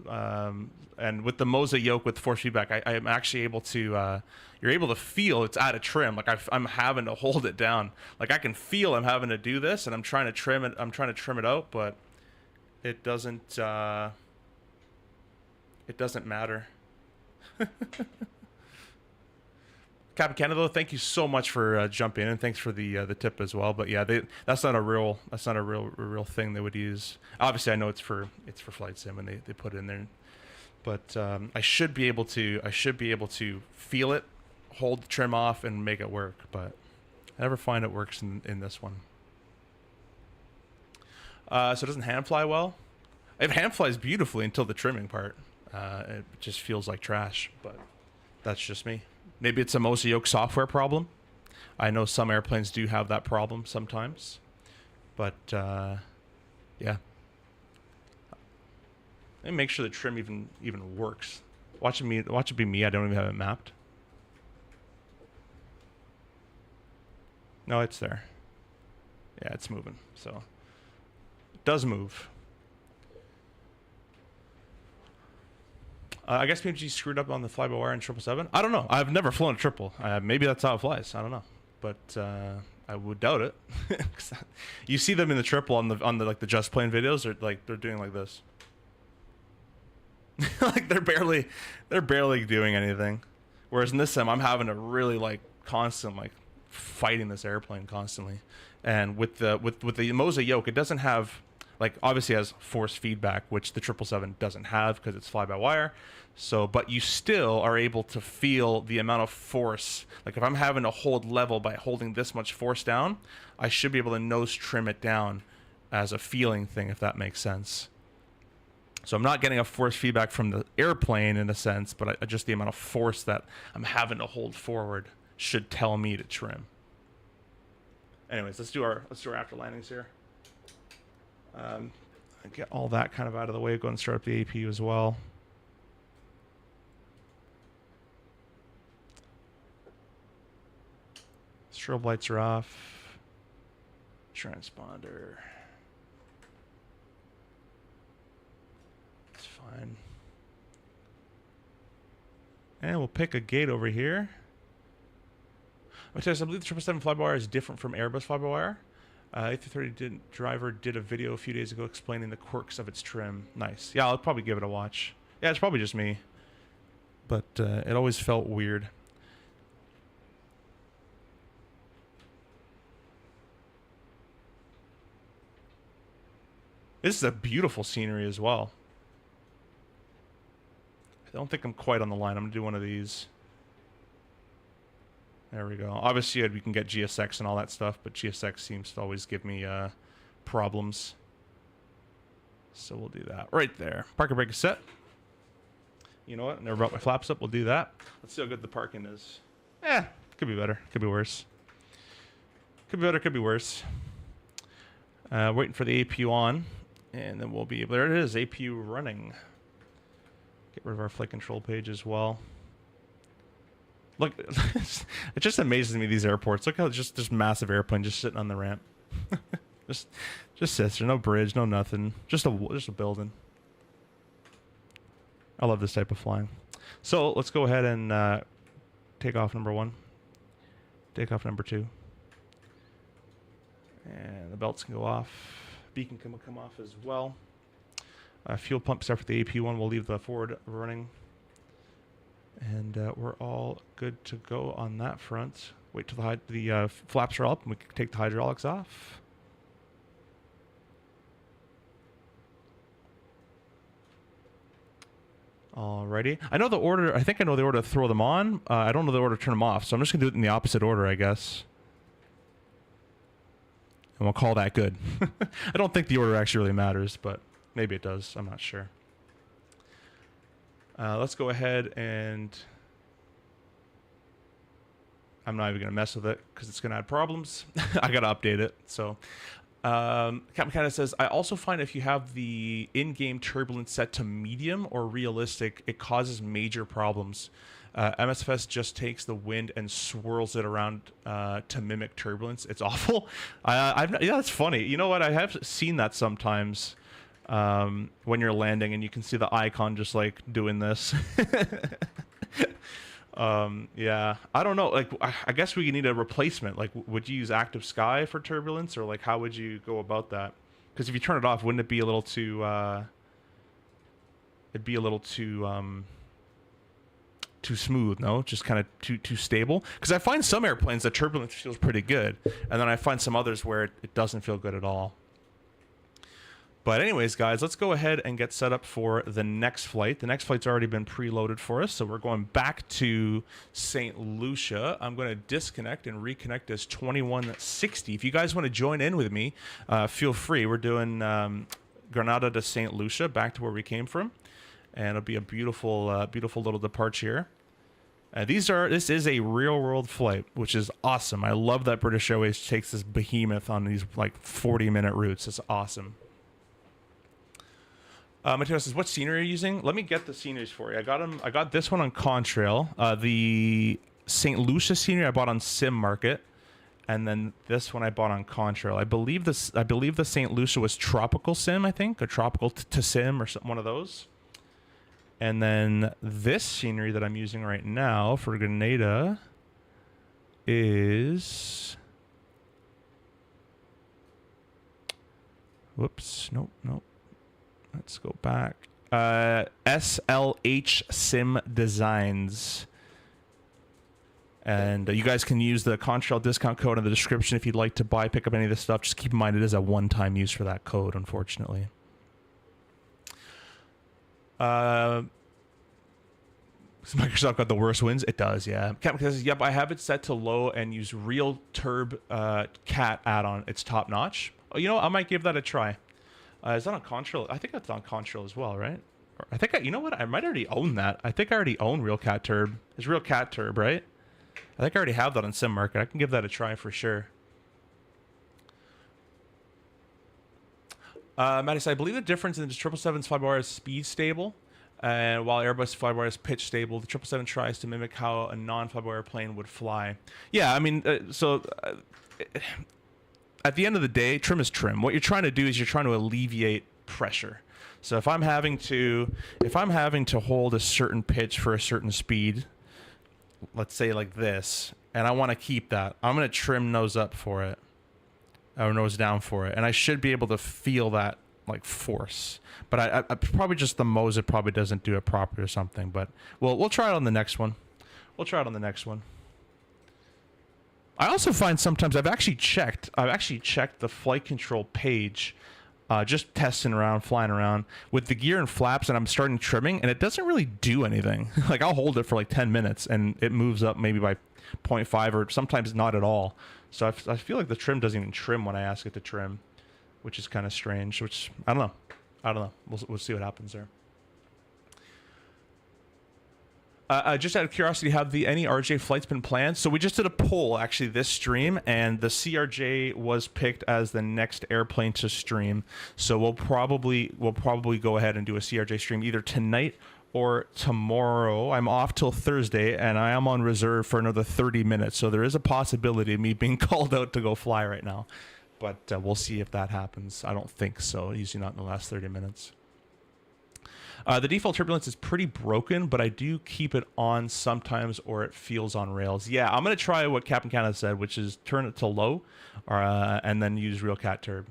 A: And with the Moza yoke with force feedback, I am actually able to... you're able to feel it's out of trim. Like, I'm having to hold it down. Like, I can feel I'm having to do this, and I'm trying to trim it. I'm trying to trim it out, but it doesn't... it doesn't matter. Captain Canada, thank you so much for jumping in, and thanks for the tip as well. But yeah, that's not a real thing they would use. Obviously, I know it's for flight sim and they put it in there, but I should be able to feel it, hold the trim off, and make it work. But I never find it works in this one. So it doesn't hand fly well. It hand flies beautifully until the trimming part. It just feels like trash, but that's just me. Maybe it's a Moza yoke software problem. I know some airplanes do have that problem sometimes, but yeah. And make sure the trim even works. Watch it be me. I don't even have it mapped. No, it's there. Yeah, it's moving. So it does move. I guess Pmdg screwed up on the fly-by-wire in 777. I don't know. I've never flown a triple. Maybe that's how it flies. I don't know, but I would doubt it. You see them in the triple on the like the Just Plane videos. They're doing like this. Like they're barely doing anything. Whereas in this sim, I'm having to really like constant like fighting this airplane constantly. And with the Moza yoke, it doesn't have. Like, obviously has force feedback, which the 777 doesn't have because it's fly-by-wire. So, but you still are able to feel the amount of force. Like, if I'm having to hold level by holding this much force down, I should be able to nose trim it down as a feeling thing, if that makes sense. So I'm not getting a force feedback from the airplane in a sense, but just the amount of force that I'm having to hold forward should tell me to trim. Anyways, let's do our after landings here. Get all that kind of out of the way. Go and start up the APU as well. Strobe lights are off. Transponder. It's fine. And we'll pick a gate over here. I believe the 777 fly-by-wire is different from Airbus fly-by-wire. A330 driver did a video a few days ago explaining the quirks of its trim. Nice. Yeah, I'll probably give it a watch. Yeah, it's probably just me. But it always felt weird. This is a beautiful scenery as well. I don't think I'm quite on the line. I'm going to do one of these. There we go. Obviously, we can get GSX and all that stuff, but GSX seems to always give me problems. So we'll do that right there. Parking brake is set. You know what? Never brought my flaps up. We'll do that. Let's see how good the parking is. Could be better. Could be worse. Could be better. Could be worse. Waiting for the APU on, and then we'll be... There it is. APU running. Get rid of our flight control page as well. Look, it just amazes me, these airports. Look how just this massive airplane just sitting on the ramp. just sits there, no bridge, no nothing. Just a building. I love this type of flying. So let's go ahead and take off number 1. Take off number 2. And the belts can go off. Beacon can come off as well. Fuel pump start for the AP1. We'll leave the forward running. And we're all good to go on that front. Wait till the flaps are up and we can take the hydraulics off. Alrighty. I know the order. I think I know the order to throw them on. I don't know the order to turn them off, so I'm just gonna do it in the opposite order, I guess. And we'll call that good. I don't think the order actually really matters, but maybe it does. I'm not sure. Let's go ahead and... I'm not even going to mess with it because it's going to add problems. I got to update it. So Captain Canada says, I also find if you have the in-game turbulence set to medium or realistic, it causes major problems. Msfs just takes the wind and swirls it around to mimic turbulence. It's awful. Yeah, that's funny. You know what? I have seen that sometimes when you're landing and you can see the icon just like doing this. Yeah, I don't know. Like, I guess we need a replacement. Like, would you use active sky for turbulence, or like, how would you go about that? Because if you turn it off, wouldn't it be a little too? It'd be a little too too smooth. No, just kind of too stable. Because I find some airplanes that turbulence feels pretty good, and then I find some others where it doesn't feel good at all. But anyways, guys, let's go ahead and get set up for the next flight. The next flight's already been preloaded for us, so we're going back to St. Lucia. I'm going to disconnect and reconnect as 2160. If you guys want to join in with me, feel free. We're doing Granada to St. Lucia, back to where we came from. And it'll be a beautiful, beautiful little departure here. This is a real-world flight, which is awesome. I love that British Airways takes this behemoth on these like 40-minute routes. It's awesome. Matteo says, what scenery are you using? Let me get the sceneries for you. I got this one on Contrail. The St. Lucia scenery I bought on Sim Market, and then this one I bought on Contrail. I believe the St. Lucia was Tropical Sim, I think, or Tropical to Sim, or one of those. And then this scenery that I'm using right now for Grenada is... Whoops, nope. Let's go back. SLH Sim Designs. And you guys can use the Contrail discount code in the description if you'd like to pick up any of this stuff. Just keep in mind it is a one-time use for that code, unfortunately. Microsoft got the worst wins. It does, yeah. Captain says, yep, I have it set to low and use Real Turb Cat add-on. It's top-notch. Oh, you know what? I might give that a try. Is that on Contrail? I think that's on Contrail as well, right? I think you know what? I might already own that. I think I already own Real Cat Turb. It's Real Cat Turb, right? I think I already have that on Sim Market. I can give that a try for sure. Matty said, I believe the difference in the 777's flyby is speed stable, and while Airbus flyby is pitch stable, the 777 tries to mimic how a non-flyby airplane would fly. Yeah, I mean, at the end of the day, trim is trim. What you're trying to do is you're trying to alleviate pressure. So if I'm having to hold a certain pitch for a certain speed, let's say like this, and I want to keep that, I'm going to trim nose up for it, or nose down for it, and I should be able to feel that like force. But I probably just the Moza probably doesn't do it properly or something. But we'll try it on the next one. I also find sometimes I've actually checked the flight control page, just testing around, flying around with the gear and flaps, and I'm starting trimming, and it doesn't really do anything. Like I'll hold it for like 10 minutes, and it moves up maybe by 0.5 or sometimes not at all. So I feel like the trim doesn't even trim when I ask it to trim, which is kind of strange. Which I don't know. We'll see what happens there. Just out of curiosity, have any RJ flights been planned? So we just did a poll actually this stream, and the CRJ was picked as the next airplane to stream. So we'll probably go ahead and do a CRJ stream either tonight or tomorrow. I'm off till Thursday, and I am on reserve for another 30 minutes. So there is a possibility of me being called out to go fly right now, but we'll see if that happens. I don't think so. Usually not in the last 30 minutes. The default turbulence is pretty broken, but I do keep it on sometimes, or it feels on rails. Yeah, I'm going to try what Captain Canada said, which is turn it to low, and then use Real Cat Turb.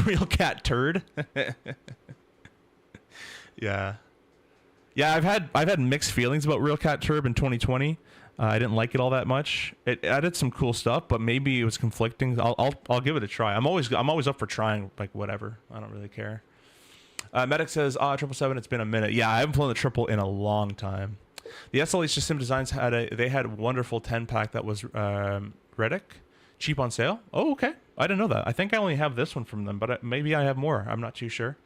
A: Real Cat Turd? Yeah. Yeah, I've had mixed feelings about Real Cat Turb in 2020. I didn't like it all that much. It added some cool stuff, but maybe it was conflicting. I'll give it a try. I'm always up for trying like whatever. I don't really care. Medic says, 777, it's been a minute. Yeah, I haven't flown the triple in a long time. The SLH Sim Designs had a wonderful 10-pack that was Reddick, cheap on sale. Oh, okay. I didn't know that. I think I only have this one from them, but maybe I have more. I'm not too sure.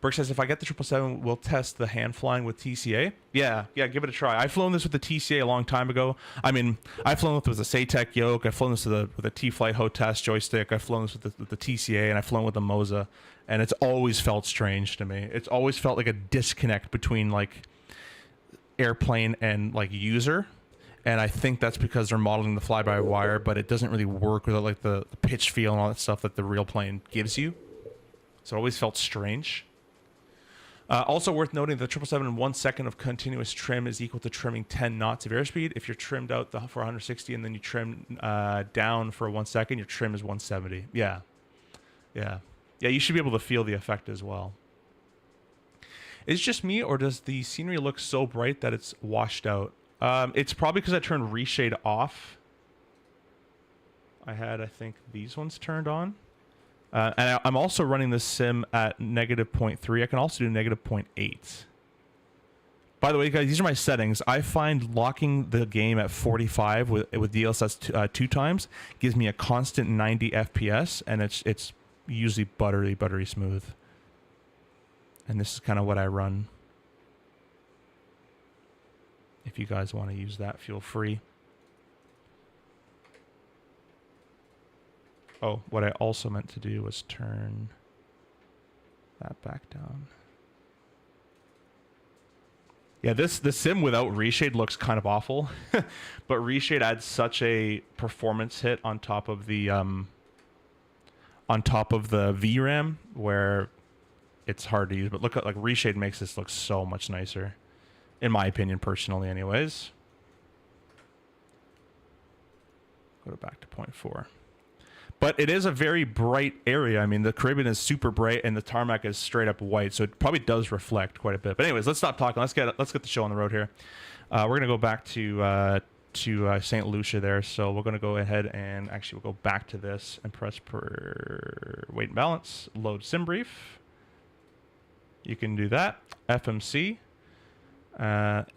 A: Burke says, if I get the 777, we'll test the hand flying with TCA. Yeah, give it a try. I've flown this with the TCA a long time ago. I mean, I've flown with the Satec yoke. I've flown this with the T-Flight HOTAS joystick. I've flown this with the TCA, and I've flown with the Moza. And it's always felt strange to me. It's always felt like a disconnect between, like, airplane and, like, user. And I think that's because they're modeling the fly-by-wire, but it doesn't really work with, like, the pitch feel and all that stuff that the real plane gives you. So it always felt strange. Also worth noting that 777 in 1 second of continuous trim is equal to trimming 10 knots of airspeed. If you're trimmed out for 160 and then you trim down for 1 second, your trim is 170. Yeah, you should be able to feel the effect as well. Is it just me, or does the scenery look so bright that it's washed out? It's probably because I turned reshade off. I had, I think, these ones turned on. And I'm also running this sim at -0.3. I can also do -0.8. By the way, guys, these are my settings. I find locking the game at 45 with DLSS 2 times gives me a constant 90 FPS, and it's usually buttery smooth. And this is kind of what I run. If you guys want to use that, feel free. Oh, what I also meant to do was turn that back down. Yeah, the sim without reshade looks kind of awful, but reshade adds such a performance hit on top of the VRAM where it's hard to use. But look at, like, reshade makes this look so much nicer, in my opinion, personally. Anyways, go back to 0.4. But it is a very bright area. I mean, the Caribbean is super bright, and the tarmac is straight up white, so it probably does reflect quite a bit. But anyways, let's stop talking. Let's get the show on the road here. We're gonna go back to St. Lucia there. So we're gonna go ahead and actually we'll go back to this and press per weight and balance, load sim brief. You can do that. FMC.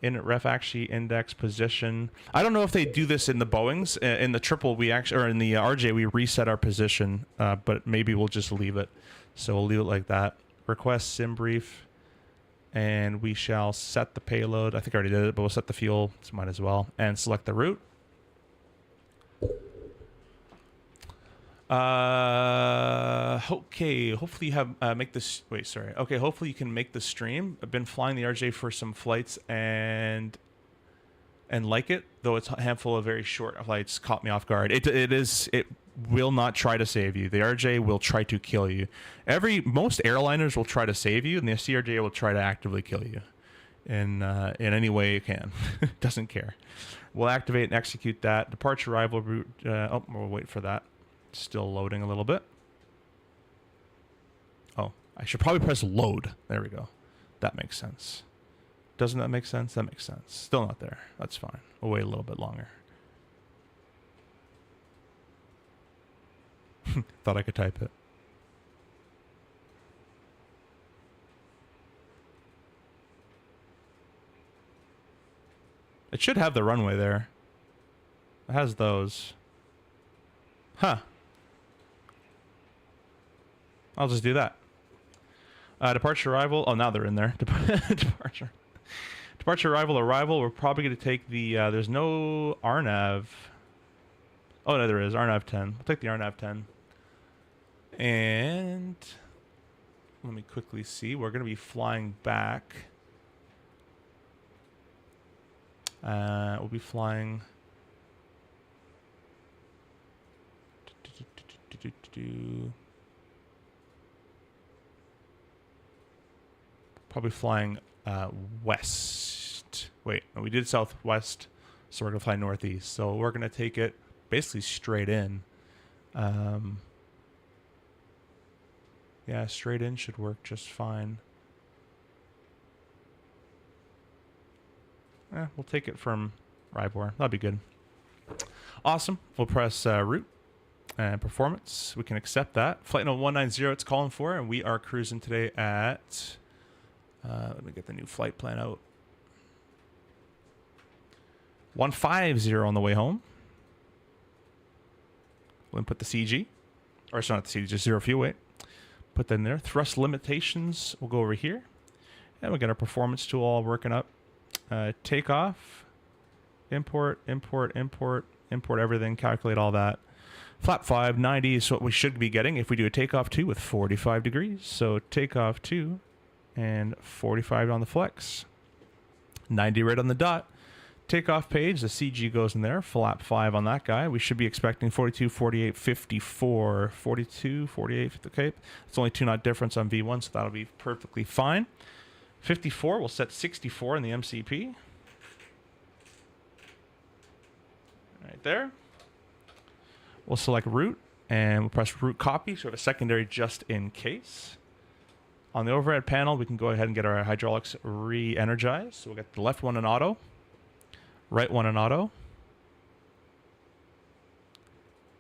A: In ref actually index position. I don't know if they do this in the Boeings. In the triple, we actually, or in the RJ, we reset our position, but maybe we'll just leave it. So we'll leave it like that. Request sim brief, and we shall set the payload. I think I already did it, but we'll set the fuel. So might as well, and select the route. Okay, hopefully you have make this. Wait, sorry. Okay, hopefully you can make the stream. I've been flying the RJ for some flights and like it, though it's a handful of very short flights caught me off guard. It will not try to save you. The RJ will try to kill you. Most airliners will try to save you, and the CRJ will try to actively kill you in any way it can. Doesn't care. We'll activate and execute that departure arrival route. We'll wait for that. Still loading a little bit. Oh, I should probably press load. There we go. That makes sense. Doesn't that make sense? That makes sense. Still not there. That's fine. We'll wait a little bit longer. Thought I could type it. It should have the runway there. It has those. Huh. I'll just do that. Departure arrival. Oh, now they're in there. Departure arrival. We're probably going to take the... there's no RNAV. Oh, no, there is. RNAV 10. We'll take the RNAV 10. And... let me quickly see. We're going to be flying back. We'll be flying... Probably flying west. Wait, no, we did southwest, so we're going to fly northeast. So we're going to take it basically straight in. Yeah, straight in should work just fine. We'll take it from Rybor. That'll be good. Awesome. We'll press route. And performance, we can accept that. Flight note 190 it's calling for, and we are cruising today at, let me get the new flight plan out. 150 on the way home. We'll input the CG, or it's not the CG, just zero fuel weight. Put that in there. Thrust limitations, we'll go over here. And we'll get our performance tool all working up. Takeoff, import, import, import, import everything, calculate all that. Flap 5, 90 is what we should be getting if we do a takeoff 2 with 45 degrees. So takeoff 2 and 45 on the flex. 90 right on the dot. Takeoff page, the CG goes in there. Flap 5 on that guy. We should be expecting 42, 48, 54, 42, 48, okay. It's only 2 knot difference on V1, so that'll be perfectly fine. 54, we'll set 64 in the MCP. Right there. We'll select route, and we'll press route copy, so we have a secondary just in case. On the overhead panel, we can go ahead and get our hydraulics re-energized. So we'll get the left one in auto, right one in auto,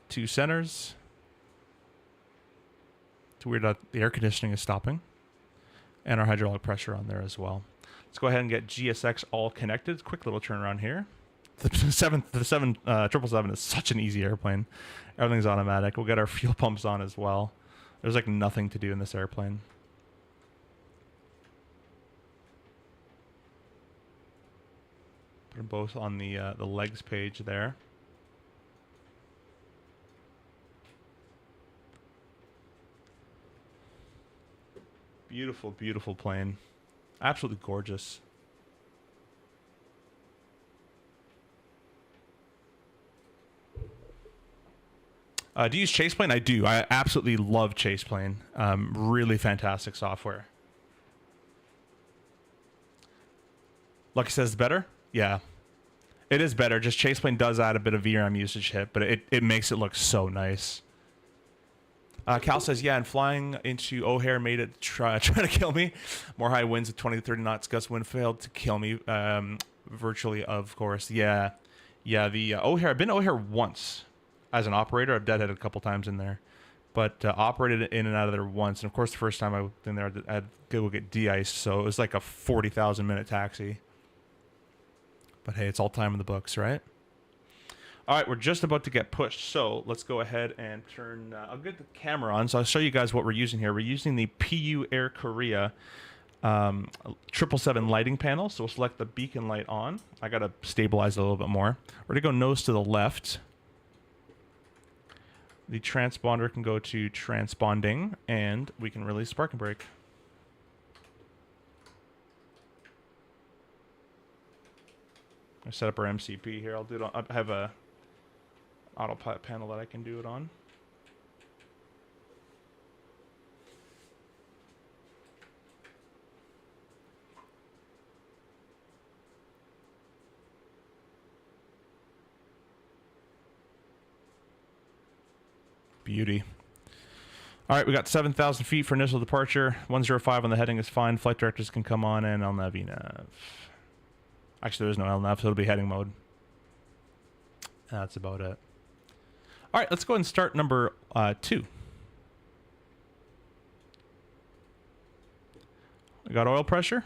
A: 2 centers. It's weird that the air conditioning is stopping. And our hydraulic pressure on there as well. Let's go ahead and get GSX all connected. Quick little turnaround here. The 777 is such an easy airplane. Everything's automatic. We'll get our fuel pumps on as well. There's like nothing to do in this airplane. Put them both on the legs page there. Beautiful, beautiful plane. Absolutely gorgeous. Do you use Chaseplane? I do. I absolutely love Chaseplane. Really fantastic software. Lucky says better? Yeah. It is better. Just Chaseplane does add a bit of VRM usage hit, but it makes it look so nice. Cal says, yeah, and flying into O'Hare made it try to kill me. More high winds at 20 to 30 knots. Gust wind failed to kill me. Virtually, of course. Yeah. Yeah, the O'Hare. I've been to O'Hare once as an operator. I've deadheaded a couple times in there. But operated in and out of there once. And, of course, the first time I was in there, I had to go get de-iced. So it was like a 40,000-minute taxi. But, hey, it's all time in the books, right? All right, we're just about to get pushed, so let's go ahead and turn... I'll get the camera on, so I'll show you guys what we're using here. We're using the PU Air Korea 777 lighting panel, so we'll select the beacon light on. I got to stabilize it a little bit more. We're going to go nose to the left. The transponder can go to transponding, and we can release parking brake. I set up our MCP here. I'll do it on... I have a... autopilot panel that I can do it on. Beauty. All right, we got 7,000 feet for initial departure. 105 on the heading is fine. Flight directors can come on and LNAV ENAV. Actually, there's no LNAV, so it'll be heading mode. That's about it. All right, let's go ahead and start number 2. We got oil pressure.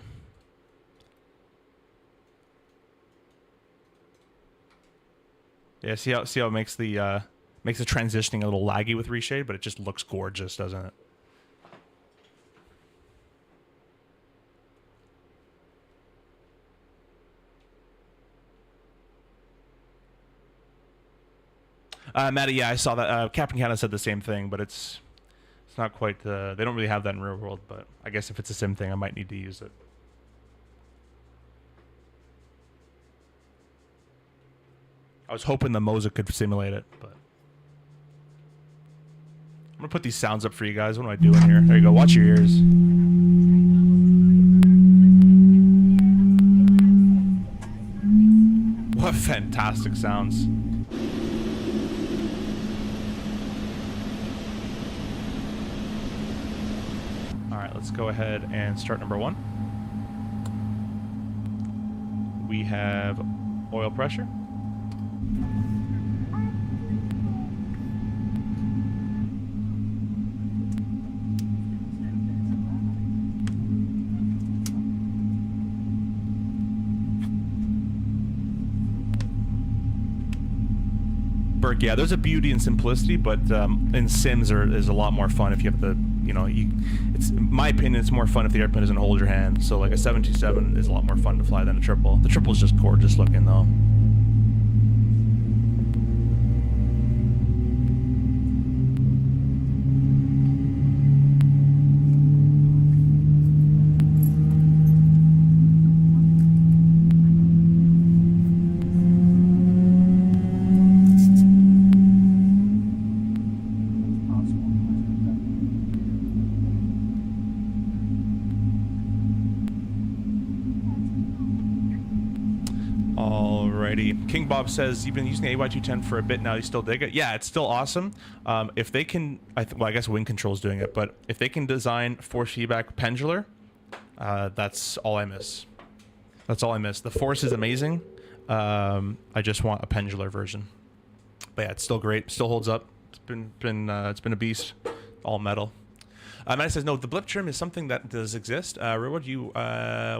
A: Yeah, see how it makes the transitioning a little laggy with reshade, but it just looks gorgeous, doesn't it? Maddie, yeah, I saw that. Captain Canada said the same thing, but it's not quite... they don't really have that in real world, but I guess if it's a sim thing, I might need to use it. I was hoping the Moza could simulate it, but... I'm going to put these sounds up for you guys. What am I doing here? There you go. Watch your ears. What fantastic sounds. Let's go ahead and start number 1. We have oil pressure. work. Yeah, there's a beauty in simplicity, but in sims is a lot more fun if you have the, you know, it's, in my opinion, it's more fun if the airplane doesn't hold your hand. So like a 727 is a lot more fun to fly than a triple. The triple is just gorgeous looking though. King Bob says you've been using the AY210 for a bit now. You still dig it? Yeah, it's still awesome. If they can, well, I guess Winctrl's doing it, but if they can design force feedback pendular, that's all I miss. That's all I miss. The force is amazing. I just want a pendular version. But yeah, it's still great. Still holds up. It's been a beast. All metal. Matt says, no, the blip trim is something that does exist. Reward you,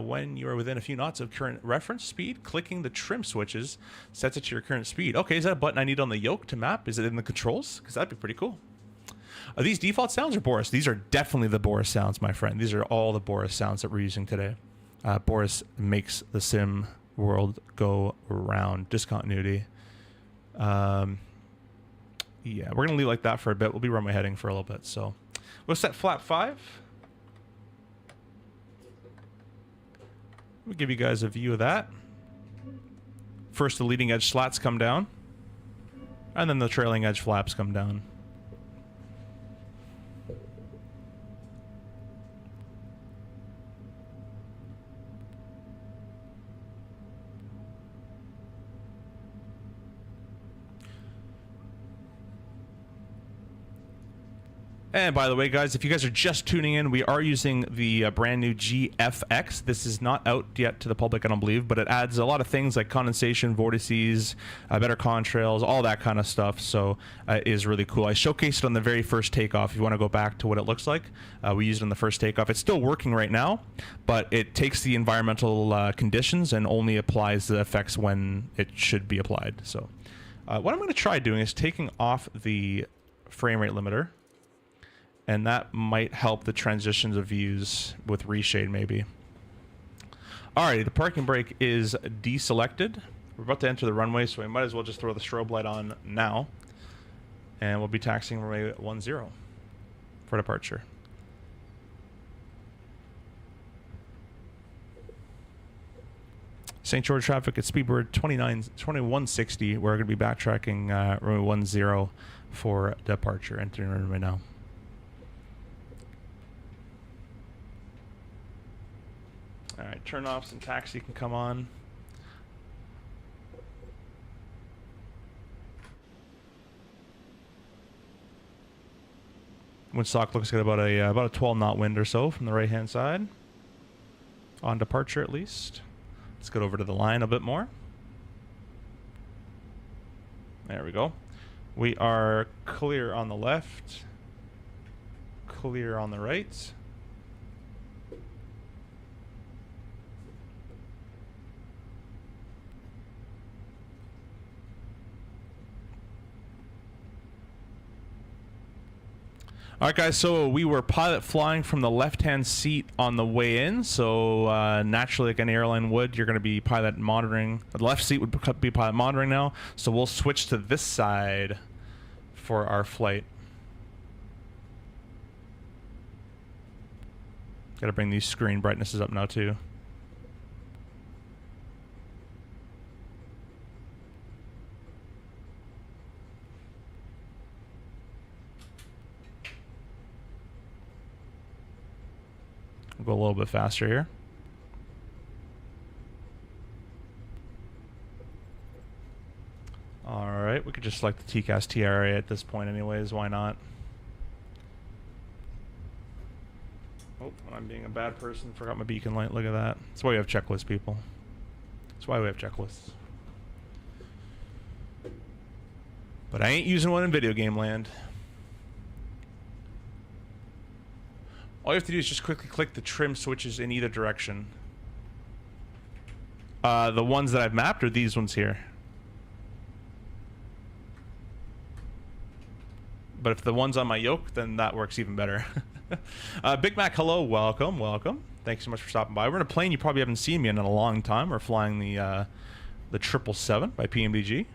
A: when you are within a few knots of current reference speed, clicking the trim switches sets it to your current speed. Okay, is that a button I need on the yoke to map? Is it in the controls? Because that'd be pretty cool. Are these default sounds or Boris? These are definitely the Boris sounds, my friend. These are all the Boris sounds that we're using today. Boris makes the sim world go round. Discontinuity. Yeah, we're going to leave it like that for a bit. We'll be runway heading for a little bit, so... We'll set flap 5. We'll give you guys a view of that. First, the leading edge slats come down, and then the trailing edge flaps come down. And by the way, guys, if you guys are just tuning in, we are using the brand new GFX. This is not out yet to the public, I don't believe, but it adds a lot of things like condensation, vortices, better contrails, all that kind of stuff. So it is really cool. I showcased it on the very first takeoff. If you want to go back to what it looks like, we used it on the first takeoff. It's still working right now, but it takes the environmental conditions and only applies the effects when it should be applied. So what I'm going to try doing is taking off the frame rate limiter. And that might help the transitions of views with reshade, maybe. Alrighty, the parking brake is deselected. We're about to enter the runway, so we might as well just throw the strobe light on now. And we'll be taxiing runway 10 for departure. St. George traffic at Speedbird 2160. We're going to be backtracking runway 10 for departure. Entering runway now. Alright, turn-offs and taxi can come on. Windstock looks good, about a 12 knot wind or so from the right-hand side. On departure, at least. Let's get over to the line a bit more. There we go. We are clear on the left. Clear on the right. Alright guys, so we were pilot flying from the left-hand seat on the way in, so naturally like any airline would, you're going to be pilot monitoring. The left seat would be pilot monitoring now, so we'll switch to this side for our flight. Gotta bring these screen brightnesses up now too. Go a little bit faster here. Alright, we could just select the TCAS TRA at this point anyways, why not? Oh, I'm being a bad person, forgot my beacon light, look at that. That's why we have checklists, people. That's why we have checklists. But I ain't using one in video game land. All you have to do is just quickly click the trim switches in either direction. The ones that I've mapped are these ones here. But if the one's on my yoke, then that works even better. Big Mac, hello, welcome, welcome. Thanks so much for stopping by. We're in a plane you probably haven't seen me in a long time. We're flying the 777 by Pmdg.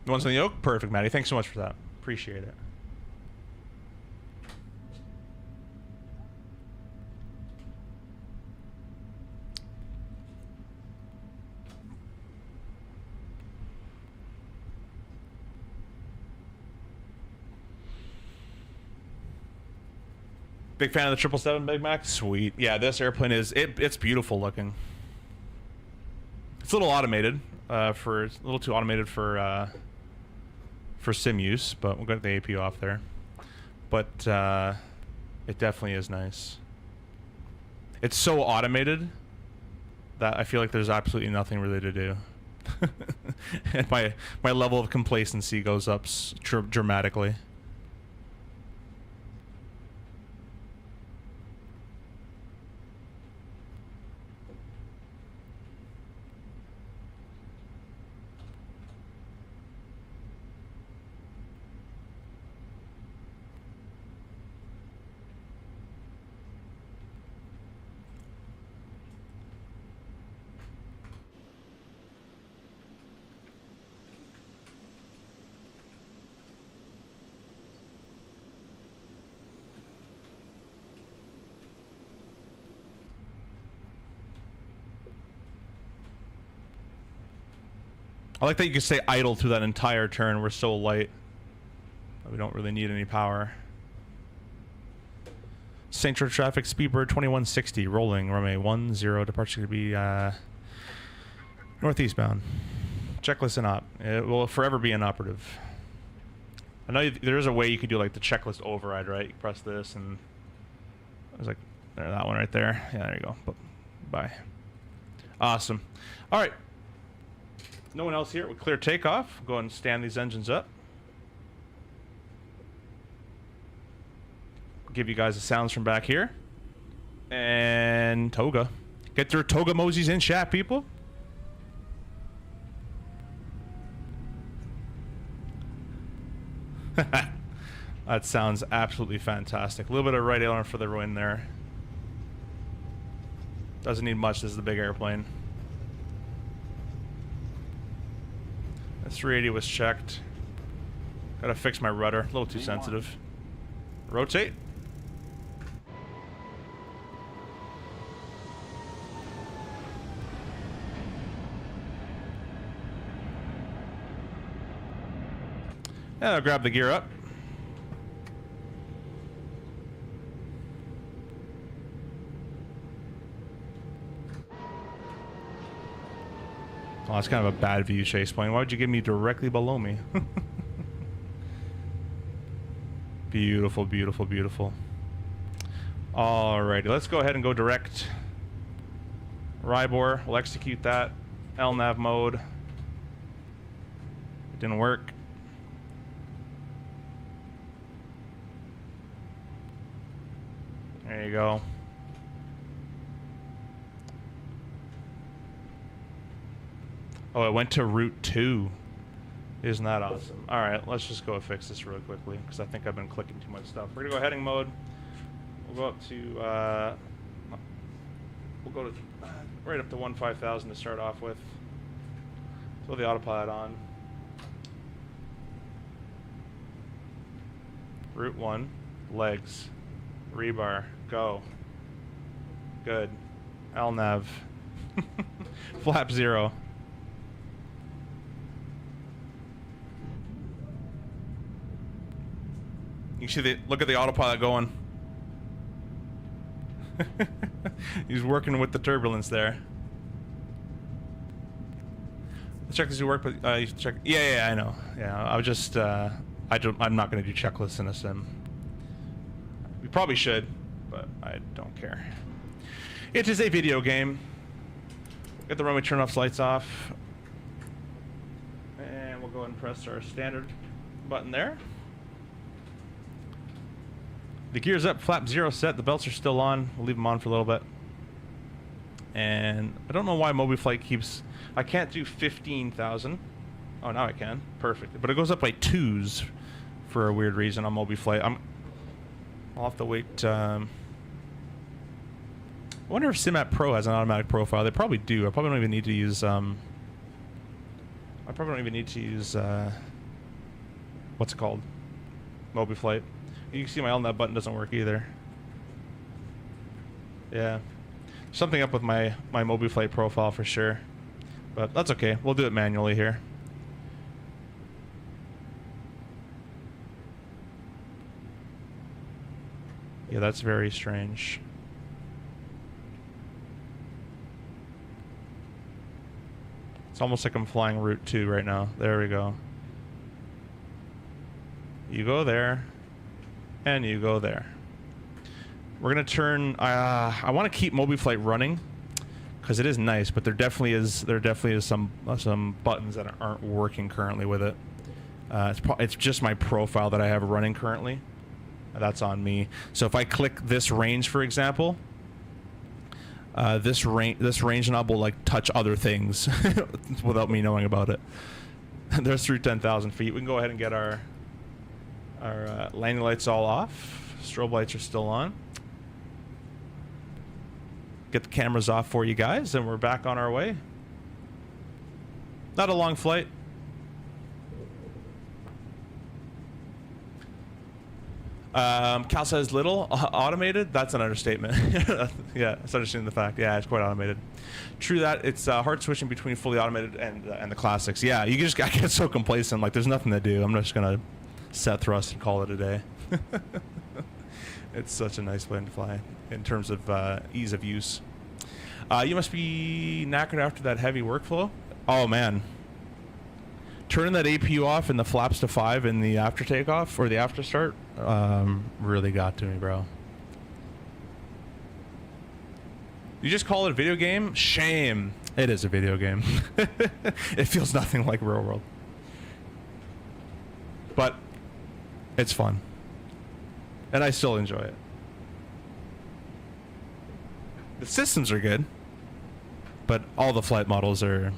A: The one's on the yoke? Perfect, Maddie. Thanks so much for that. Appreciate it. Big fan of the 777, Big Mac? Sweet. Yeah, this airplane is, it's beautiful looking. It's a little automated, it's a little too automated for sim use, but we'll get the APU off there. But it definitely is nice. It's so automated that I feel like there's absolutely nothing really to do. And my level of complacency goes up dramatically. I like that you can stay idle through that entire turn. We're so light. We don't really need any power. St. George traffic, Speedbird 2160, rolling, runway 10, departure to be northeast bound. Checklist and op. It will forever be inoperative. I know there is a way you could do like the checklist override, right? You press this and there's like that one right there. Yeah, there you go. Bye. Awesome. All right. No one else here. We'll clear takeoff. Go ahead and stand these engines up. Give you guys the sounds from back here. And Toga. Get their Toga Mosies in chat, people. That sounds absolutely fantastic. A little bit of right aileron for the win there. Doesn't need much. This is the big airplane. The 380 was checked. Gotta fix my rudder. A little too sensitive. Rotate. Yeah, I'll grab the gear up. Oh, that's kind of a bad view, Chase Plane. Why would you give me directly below me? Beautiful, beautiful, beautiful. Alrighty, let's go ahead and go direct. Rybor, we'll execute that. LNAV mode. It didn't work. There you go. Oh, it went to route 2. Isn't that awesome? All right, let's just go fix this really quickly because I think I've been clicking too much stuff. We're gonna go heading mode. We'll go up to right up to 15,000 to start off with. Throw the autopilot on. Route 1, legs, rebar, go. Good. LNAV. Flap 0. You see look at the autopilot going. He's working with the turbulence there. Let's check this to work, but you check. Yeah, I know. Yeah, I was just I'm not going to do checklists in a sim. We probably should, but I don't care. It is a video game. Get the runway turn-offs, lights off, and we'll go ahead and press our standard button there. The gear's up, flap 0 set, the belts are still on. We'll leave them on for a little bit. And I don't know why Mobiflight keeps... I can't do 15,000. Oh, now I can. Perfect. But it goes up by 2s for a weird reason on Mobiflight. I'll have to wait. I wonder if SimApp Pro has an automatic profile. They probably do. I probably don't even need to use... I probably don't even need to use... what's it called? Mobiflight. You can see my LNAV button doesn't work either. Yeah. Something up with my Mobiflight profile for sure. But that's okay. We'll do it manually here. Yeah, that's very strange. It's almost like I'm flying Route 2 right now. There we go. You go there, and you go there. We're gonna turn. I want to keep Mobiflight running because it is nice, but there definitely is some buttons that aren't working currently with it. It's just my profile that I have running currently. That's on me. So if I click this range, for example, this range knob will like touch other things without me knowing about it. There's through 10,000 feet. We can go ahead and get our landing lights all off. Strobe lights are still on. Get the cameras off for you guys, and we're back on our way. Not a long flight. Cal says little automated. That's an understatement. Yeah, it's understanding the fact. Yeah, it's quite automated. True that. It's hard switching between fully automated and the classics. Yeah, you just I get so complacent. Like there's nothing to do. I'm just gonna set thrust and call it a day. It's such a nice plane to fly in terms of ease of use. You must be knackered after that heavy workflow. Oh man. Turning that APU off and the flaps to 5 in the after takeoff or the after start really got to me, bro. You just call it a video game? Shame. It is a video game. It feels nothing like real world. But it's fun. And I still enjoy it. The systems are good. But all the flight models are...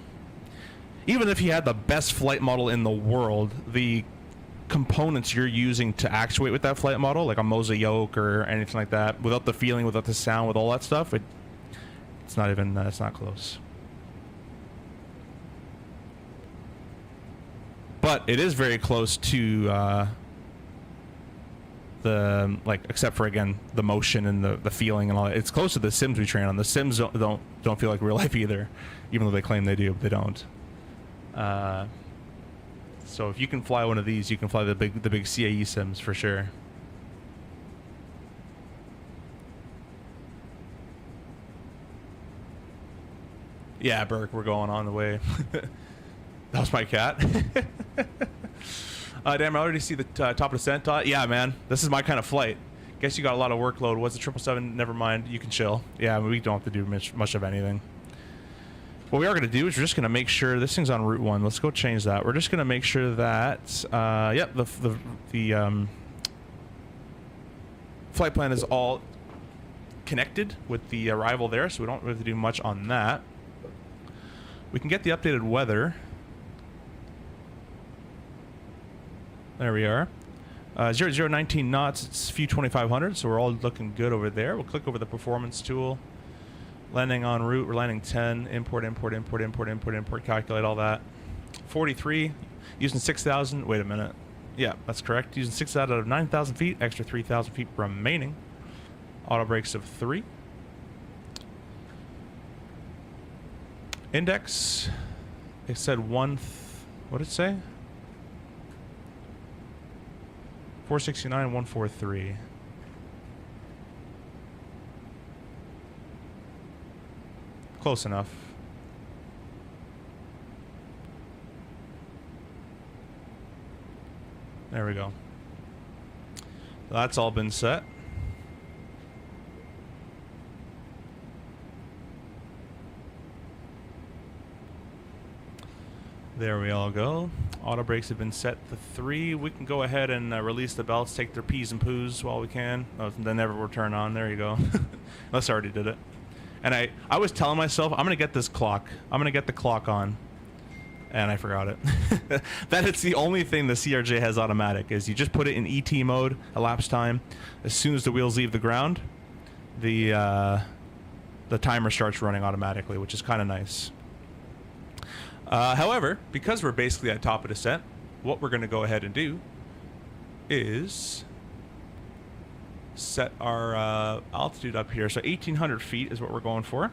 A: Even if you had the best flight model in the world, the components you're using to actuate with that flight model, like a Moza yoke or anything like that, without the feeling, without the sound, with all that stuff, it's not even, it's not close. But it is very close to the, like, except for, again, the motion and the feeling and all that. It's close to the sims we train on. The sims don't feel like real life either, even though they claim they do, but they don't. So if you can fly one of these, you can fly the big CAE sims for sure. Yeah, Burke, we're going on the way. That was my cat. Damn, I already see the top of descent. Yeah, man, this is my kind of flight. Guess you got a lot of workload. What's the 777? Never mind, you can chill. Yeah, we don't have to do much of anything. What we are going to do is we're just going to make sure this thing's on Route 1. Let's go change that. We're just going to make sure that, yep, the flight plan is all connected with the arrival there, so we don't have to do much on that. We can get the updated weather. There we are. 0019 knots, it's few 2500, so we're all looking good over there. We'll click over the performance tool. Landing en route, we're landing 10, import, calculate all that. 43, using 6,000, wait a minute. Yeah, that's correct. Using 6,000 out of 9,000 feet, extra 3,000 feet remaining. Auto brakes of 3. Index, it said what did it say? 469, 143. Close enough. There we go. That's all been set. There we all go. Auto brakes have been set to 3. We can go ahead and release the belts, take their P's and poos while we can. Oh, they never will turn on. There you go. Unless I already did it. And I was telling myself, I'm going to get this clock. I'm going to get the clock on. And I forgot it. That it's the only thing the CRJ has automatic, is you just put it in ET mode, elapsed time. As soon as the wheels leave the ground, the timer starts running automatically, which is kind of nice. However, because we're basically at top of the set, what we're going to go ahead and do is set our altitude up here. So 1,800 feet is what we're going for.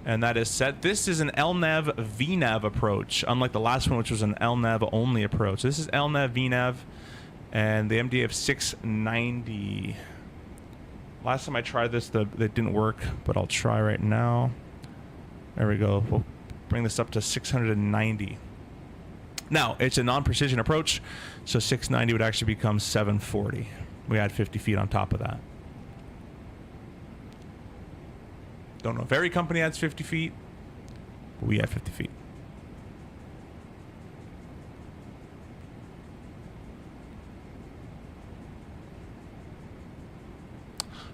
A: And that is set. This is an LNAV VNAV approach, unlike the last one, which was an LNAV only approach. This is LNAV VNAV, and the MDA of 690. Last time I tried this, it didn't work, but I'll try right now. There we go. We'll bring this up to 690. Now, it's a non-precision approach, so 690 would actually become 740. We add 50 feet on top of that. Don't know if every company adds 50 feet, but we add 50 feet.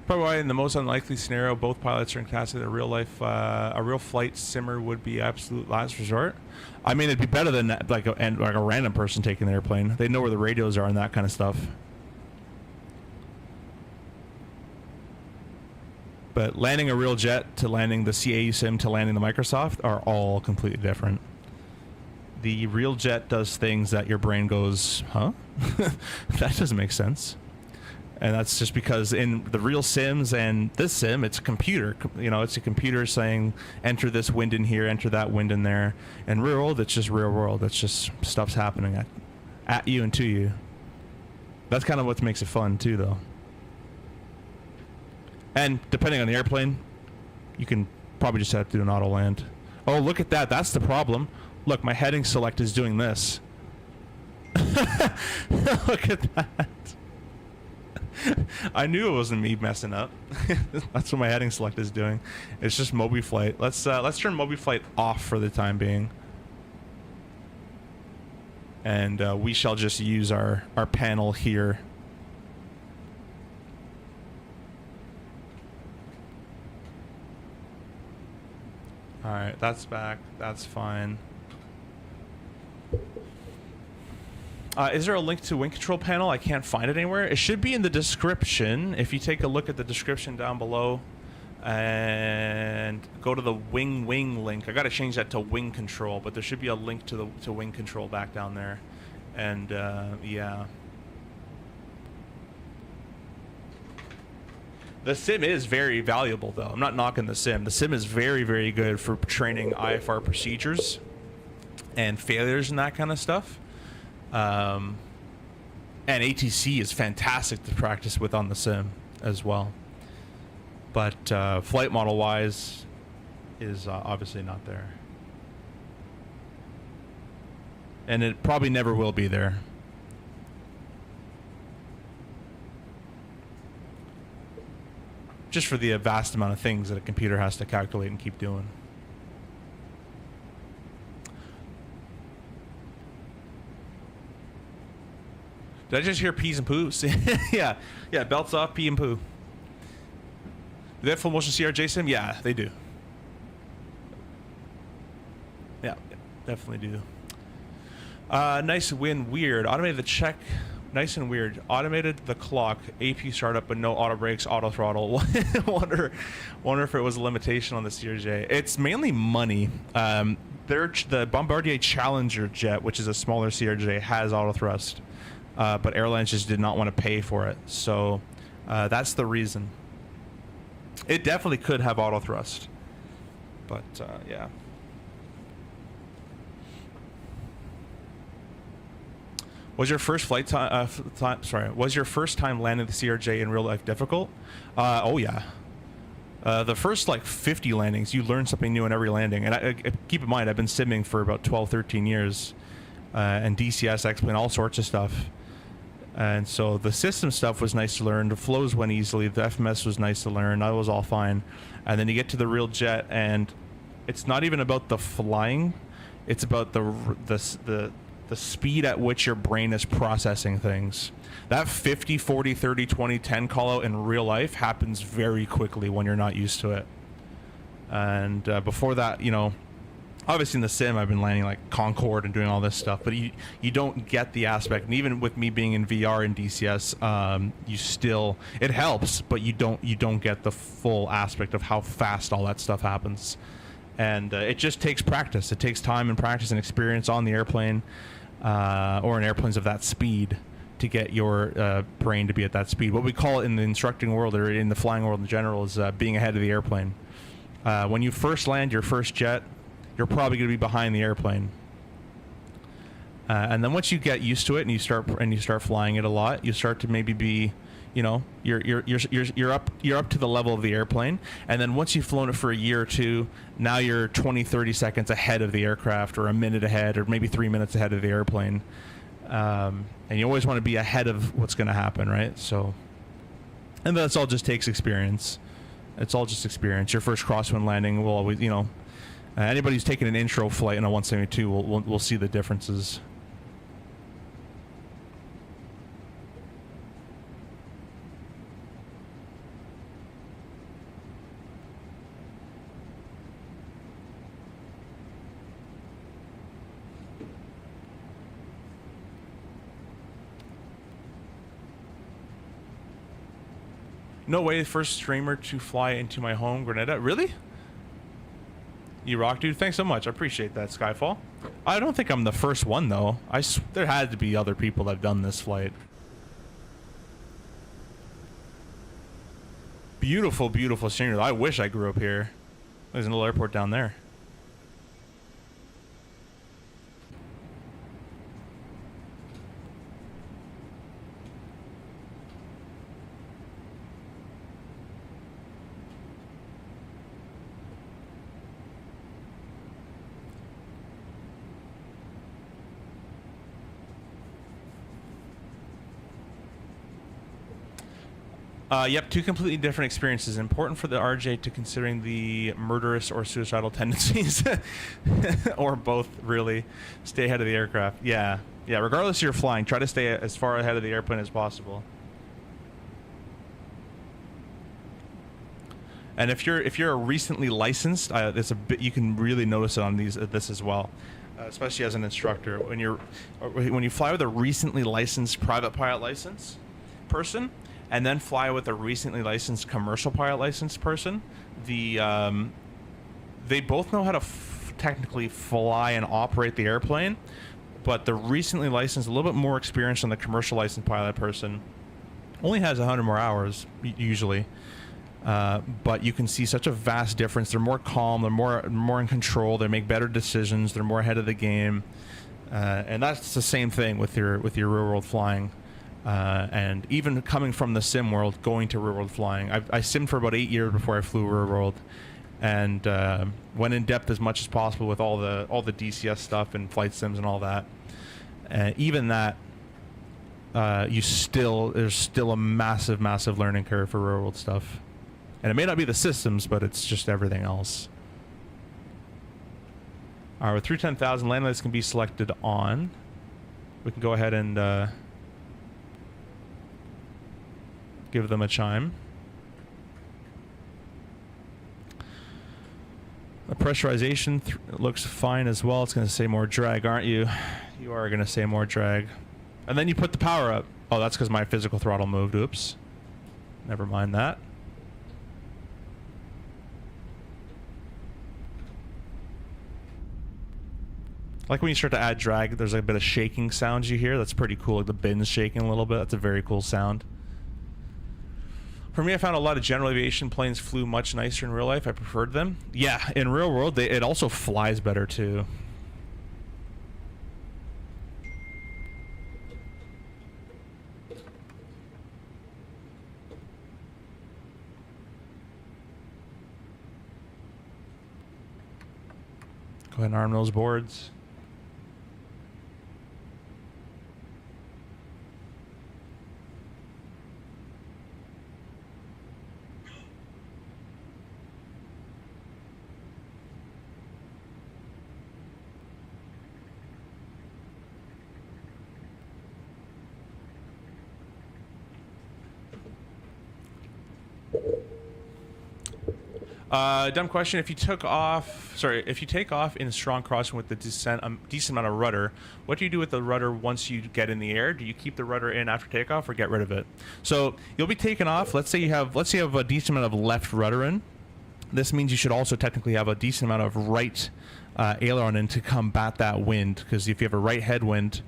A: Probably why in the most unlikely scenario, both pilots are incapacitated. A real life, a real flight simmer would be absolute last resort. I mean, it'd be better than that, like a random person taking the airplane. They know where the radios are and that kind of stuff. But landing a real jet to landing the CAU sim to landing the Microsoft are all completely different. The real jet does things that your brain goes, huh? That doesn't make sense. And that's just because in the real sims and this sim, it's a computer. You know, it's a computer saying, enter this wind in here, enter that wind in there. And real world, it's just real world. It's just stuff's happening at you and to you. That's kind of what makes it fun too, though. And depending on the airplane, you can probably just have to do an auto land. Oh, look at that. That's the problem. Look, my heading select is doing this. Look at that. I knew it wasn't me messing up. That's what my heading select is doing. It's just Mobi Flight. Let's turn Mobi Flight off for the time being. And we shall just use our panel here. Alright, that's back. That's fine. Is there a link to Winctrl panel? I can't find it anywhere. It should be in the description. If you take a look at the description down below and go to the wing link. I got to change that to wing control, but there should be a link to wing control back down there. And yeah. The sim is very valuable, though. I'm not knocking the sim. The sim is very, very good for training IFR procedures and failures and that kind of stuff. And ATC is fantastic to practice with on the sim as well. But flight model wise is obviously not there. And it probably never will be there. Just for the vast amount of things that a computer has to calculate and keep doing. Did I just hear peas and poos? yeah, belts off, pee and poo. Do they have full motion CRJ sim? Yeah, they do. Yeah, definitely do. Nice win, weird. Automated the check. Nice and weird. Automated the clock, AP startup, but no auto brakes, auto throttle. wonder if it was a limitation on the CRJ. It's mainly money. The Bombardier Challenger jet, which is a smaller CRJ, has auto thrust, but airlines just did not want to pay for it. So that's the reason. It definitely could have auto thrust, but yeah. Was your first flight time? Was your first time landing the CRJ in real life difficult? Oh yeah. The first like 50 landings, you learn something new in every landing. And I keep in mind, I've been simming for about 12, 13 years, and DCS, X-Plane, all sorts of stuff. And so the system stuff was nice to learn. The flows went easily. The FMS was nice to learn. That was all fine. And then you get to the real jet, and it's not even about the flying. It's about the speed at which your brain is processing things. That 50, 40, 30, 20, 10 call out in real life happens very quickly when you're not used to it. And before that, you know, obviously in the sim I've been landing like Concorde and doing all this stuff, but you don't get the aspect. And even with me being in VR and DCS, you still, it helps, but you don't get the full aspect of how fast all that stuff happens. And it just takes practice. It takes time and practice and experience on the airplane, or in airplanes of that speed, to get your brain to be at that speed. What we call it in the instructing world, or in the flying world in general, is being ahead of the airplane. When you first land your first jet, you're probably going to be behind the airplane. And then once you get used to it and you start flying it a lot, you start to maybe be, you know, you're up to the level of the airplane. And then once you've flown it for a year or two, now you're 20, 30 seconds ahead of the aircraft, or a minute ahead, or maybe 3 minutes ahead of the airplane. And you always want to be ahead of what's going to happen, right? So, and that's all just takes experience. It's all just experience. Your first crosswind landing will always, you know, anybody who's taken an intro flight in a 172 will see the differences. No way, first streamer to fly into my home, Grenada. Really? You rock, dude. Thanks so much. I appreciate that, Skyfall. I don't think I'm the first one, though. There had to be other people that have done this flight. Beautiful, beautiful scenery. I wish I grew up here. There's a little airport down there. Yep, two completely different experiences. Important for the RJ to considering the murderous or suicidal tendencies, or both, really. Stay ahead of the aircraft. Yeah, yeah. Regardless, you're flying. Try to stay as far ahead of the airplane as possible. And if you're a recently licensed, it's a bit, you can really notice it on this as well, especially as an instructor. When you fly with a recently licensed private pilot license person, and then fly with a recently licensed commercial pilot license person, they both know how to technically fly and operate the airplane, but the recently licensed, a little bit more experience than the commercial licensed pilot person, only has 100 more hours usually. But you can see such a vast difference. They're more calm, they're more in control, they make better decisions, they're more ahead of the game, and that's the same thing with your real world flying. And even coming from the sim world, going to real world flying, I simmed for about 8 years before I flew real world, and went in depth as much as possible with all the DCS stuff and flight sims and all that. Even that, there's still a massive learning curve for real world stuff, and it may not be the systems, but it's just everything else. All right, with 310,000 land lights can be selected on. We can go ahead and give them a chime. The pressurization looks fine as well. It's going to say more drag, aren't you? You are going to say more drag. And then you put the power up. Oh, that's because my physical throttle moved. Oops. Never mind that. Like when you start to add drag, there's like a bit of shaking sounds you hear. That's pretty cool. Like the bin's shaking a little bit. That's a very cool sound. For me, I found a lot of general aviation planes flew much nicer in real life. I preferred them. Yeah, in real world, it also flies better too. Go ahead and arm those boards. Dumb question. If you took off, sorry, if you take off in strong crossing with the decent amount of rudder, what do you do with the rudder once you get in the air? Do you keep the rudder in after takeoff or get rid of it? So you'll be taking off. Let's say you have a decent amount of left rudder in. This means you should also technically have a decent amount of right aileron in to combat that wind. Because if you have a right headwind,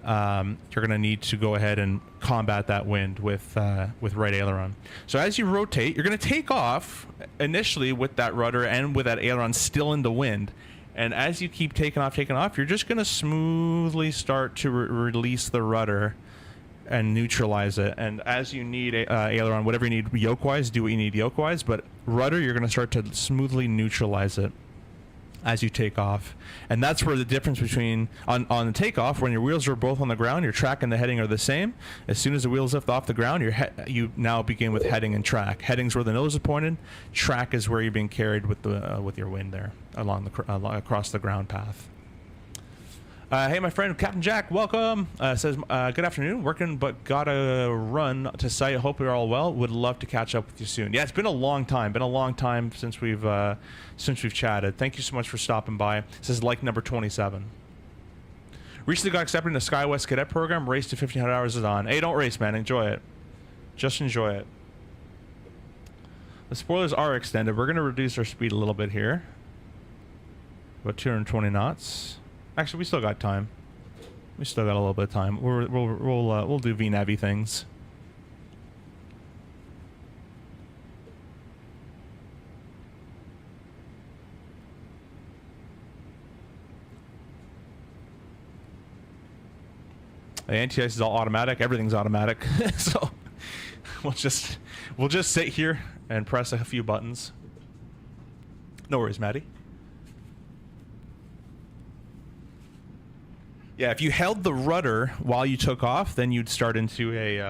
A: you're going to need to go ahead and combat that wind with right aileron. So as you rotate, you're going to take off initially with that rudder and with that aileron still in the wind. And as you keep taking off, you're just going to smoothly start to release the rudder and neutralize it. And as you need aileron, whatever you need yoke-wise, do what you need yoke-wise. But rudder, you're going to start to smoothly neutralize it as you take off. And that's where the difference between on the takeoff, when your wheels are both on the ground, your track and the heading are the same. As soon as the wheels lift off the ground, you now begin with heading and track. Heading's where the nose is pointed. Track is where you're being carried with the with your wind there along across the ground path. Hey, my friend Captain Jack, welcome. Says good afternoon. Working, but gotta run to site. Hope you're all well. Would love to catch up with you soon. Yeah, it's been a long time. Been a long time since we've chatted. Thank you so much for stopping by. It says like number 27. Recently got accepted in the SkyWest Cadet program. Race to 1,500 hours is on. Hey, don't race, man. Enjoy it. Just enjoy it. The spoilers are extended. We're gonna reduce our speed a little bit here. About 220 knots. Actually, we still got time. We still got a little bit of time. We'll do VNAV things. The anti-ice is all automatic. Everything's automatic. So we'll just sit here and press a few buttons. No worries, Maddie. Yeah, if you held the rudder while you took off, then you'd start into a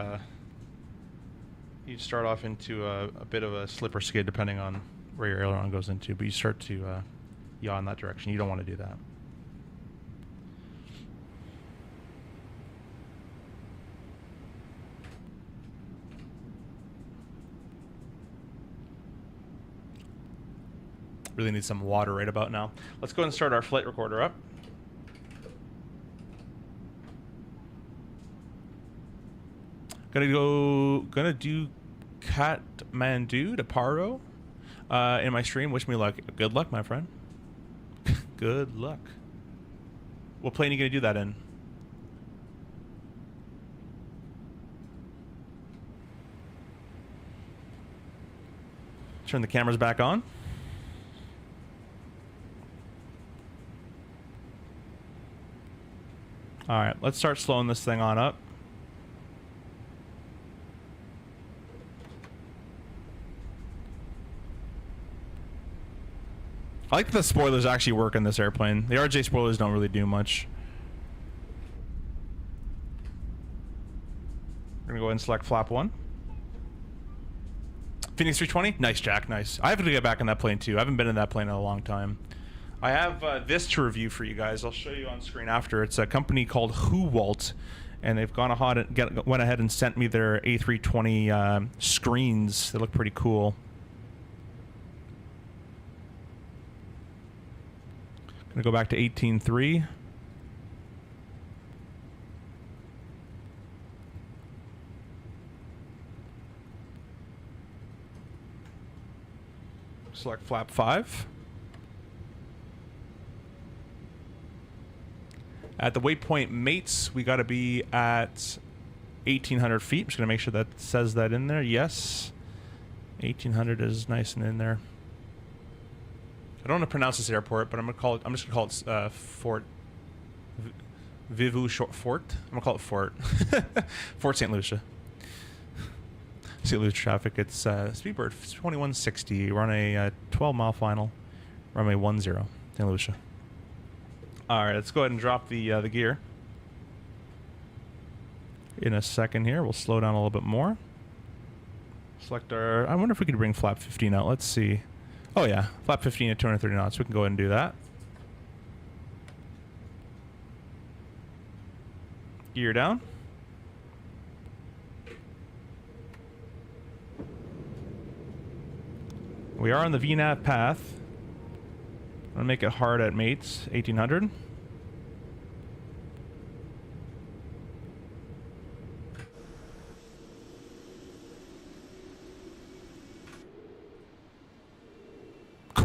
A: off into a bit of a slip or skid depending on where your aileron goes into. But you start to yaw in that direction. You don't want to do that. Really need some water right about now. Let's go ahead and start our flight recorder up. Gonna do Kathmandu to Paro in my stream. Wish me luck. Good luck, my friend. Good luck. What plane are you gonna do that in? Turn the cameras back on. All right, let's start slowing this thing on up. I like that the spoilers actually work in this airplane. The RJ spoilers don't really do much. We're gonna go ahead and select flap 1. Phoenix 320? Nice, Jack, nice. I have to get back in that plane too. I haven't been in that plane in a long time. I have this to review for you guys. I'll show you on screen after. It's a company called Walt, and they've gone went ahead and sent me their A320 screens. They look pretty cool. Gonna go back to 18.3. Select flap 5. At the waypoint mates, we got to be at 1,800 feet. I'm just gonna make sure that says that in there. Yes, 1,800 is nice and in there. I don't want to pronounce this airport, but I'm just gonna call it Fort Vivu Fort. I'm gonna call it Fort Fort St. Lucia. St. Lucia traffic. It's Speedbird 2160. We're on a 12-mile final. Runway 10, St. Lucia. All right, let's go ahead and drop the gear. In a second here, we'll slow down a little bit more. Select our. I wonder if we could bring flap 15 out. Let's see. Oh yeah, flap 15 at 230 knots. We can go ahead and do that. Gear down. We are on the VNAV path. I'm gonna make it hard at mates, 1800.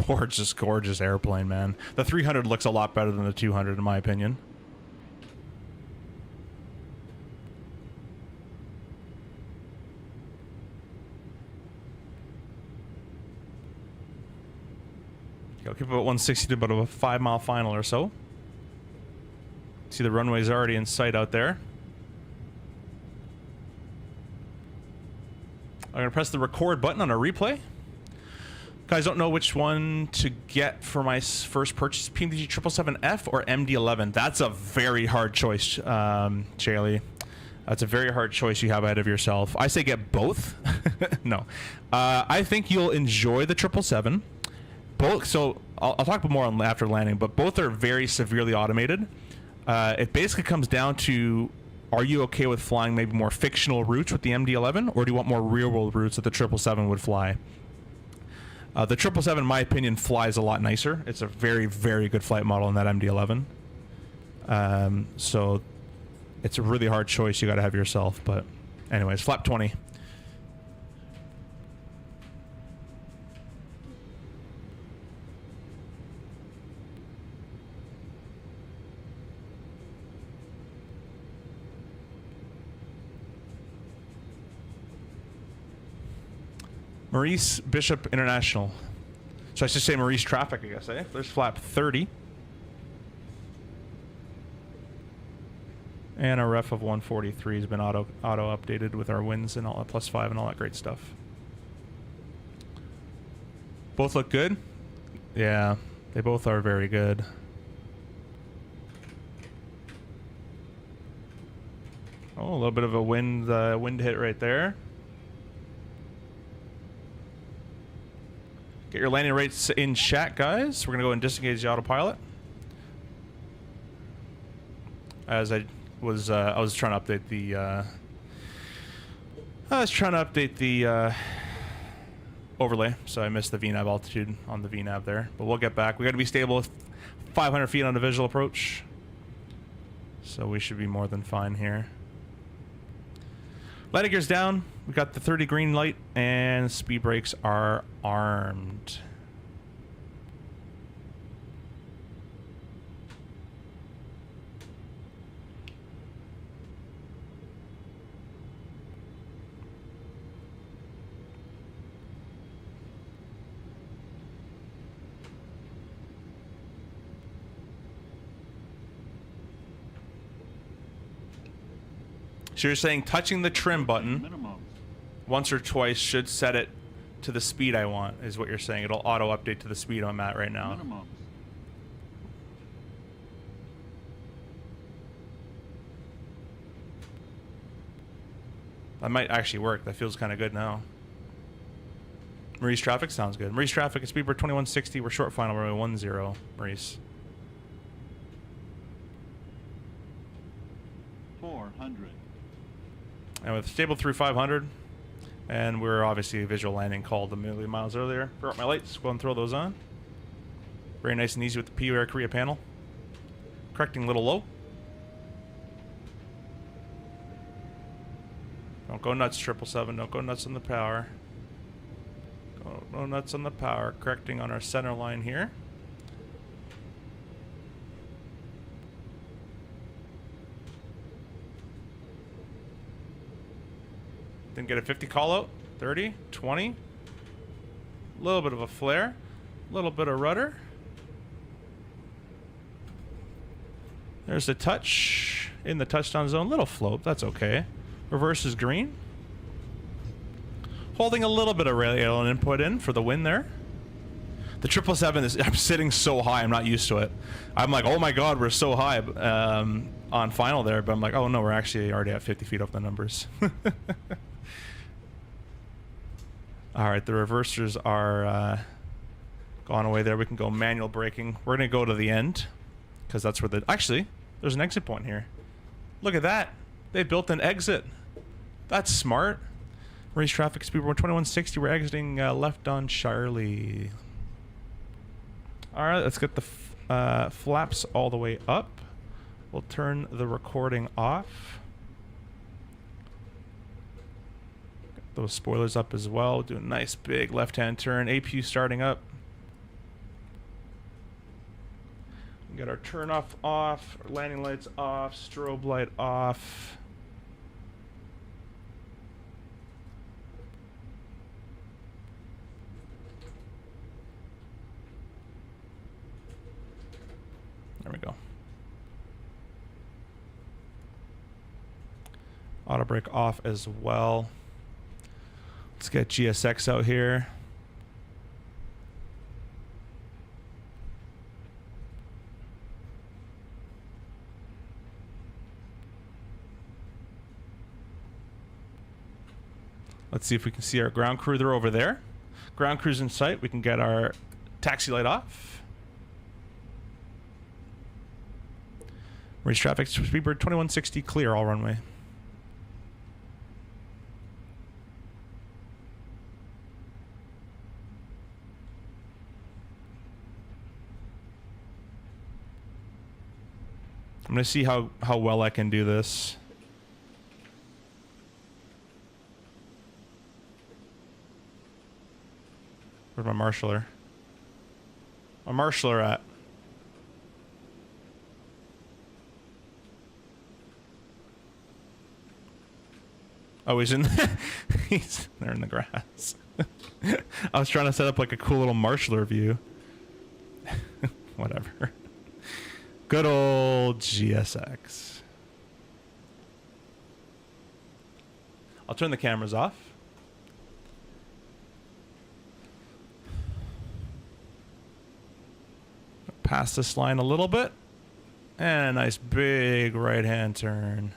A: Gorgeous, gorgeous airplane, man. The 300 looks a lot better than the 200 in my opinion. I'll keep about 160 to about a 5-mile final or so. See the runway's already in sight out there. I'm gonna press the record button on a replay. Guys, don't know which one to get for my first purchase, Pmdg 777F or MD-11. That's a very hard choice, Shaylee. That's a very hard choice you have ahead of yourself. I say get both. No. I think you'll enjoy the 777. Both, so I'll talk more on after landing, but both are very severely automated. It basically comes down to, are you okay with flying maybe more fictional routes with the MD-11, or do you want more real-world routes that the 777 would fly? The 777, in my opinion, flies a lot nicer. It's a very, very good flight model in that MD-11. So it's a really hard choice you got to have yourself. But anyways, flap 20. Maurice Bishop International. So I should say Maurice traffic, I guess, eh? There's flap 30. And our ref of 143 has been auto updated with our wins and all that +5 and all that great stuff. Both look good? Yeah, they both are very good. Oh, a little bit of a wind hit right there. Get your landing rates in chat, guys. We're gonna go and disengage the autopilot. As I was trying to update the overlay, so I missed the VNAV altitude on the VNAV there. But we'll get back. We got to be stable with 500 feet on the visual approach, so we should be more than fine here. Landing gear's down. We got the 30 green light, and speed brakes are armed. So you're saying touching the trim button
B: Minimum.
A: once or twice should set it to the speed I want, is what you're saying. It'll auto update to the speed I'm at right now.
B: Minimum.
A: That might actually work. That feels kind of good now. Maurice traffic sounds good. Maurice traffic at speed bird 2160. We're short final. We're 1-0. Maurice.
B: 400.
A: And with stable through 500, and we're obviously visual landing called a million miles earlier. Forgot my lights. Go and throw those on. Very nice and easy with the PU Air Korea panel. Correcting a little low. Don't go nuts, 777. Don't go nuts on the power. Go nuts on the power. Correcting on our center line here. Didn't get a 50 call out. 30, 20. A little bit of a flare. A little bit of rudder. There's the touch in the touchdown zone. Little float. That's okay. Reverse is green. Holding a little bit of rail input in for the win there. The 777 is, I'm sitting so high, I'm not used to it. I'm like, oh my god, we're so high on final there, but I'm like, oh no, we're actually already at 50 feet off the numbers. Alright, the reversers are gone away there. We can go manual braking. We're going to go to the end, because that's where the... Actually, there's an exit point here. Look at that. They built an exit. That's smart. Race traffic speed, we're 2160. We're exiting left on Charlie. Alright, let's get the flaps all the way up. We'll turn the recording off. Get those spoilers up as well. Do a nice big left-hand turn. APU starting up. We got our turn off, our landing lights off, strobe light off. There we go. Auto brake off as well. Let's get GSX out here. Let's see if we can see our ground crew. They're over there. Ground crew's in sight. We can get our taxi light off. Race traffic, Speedbird 2160, clear all runway. I'm going to see how well I can do this. Where's my marshaller? My marshaller at? Oh, he's in. He's there in the grass. I was trying to set up like a cool little marshaller view. Whatever. Good old GSX. I'll turn the cameras off. Pass this line a little bit. And a nice big right-hand turn.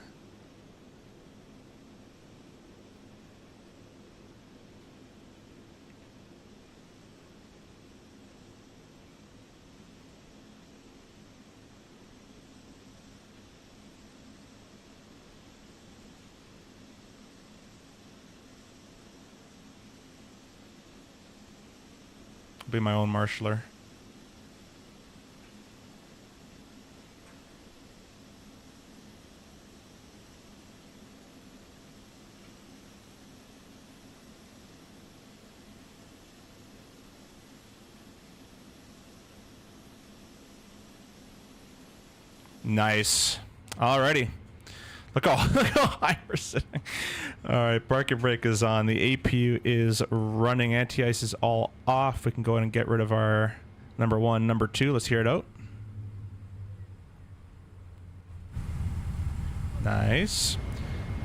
A: Be my own marshaller. Nice. Alrighty. Look how high we're sitting. Alright, parking brake is on. The APU is running. Anti-ice is all off. We can go ahead and get rid of our number 1, number 2. Let's hear it out. Nice.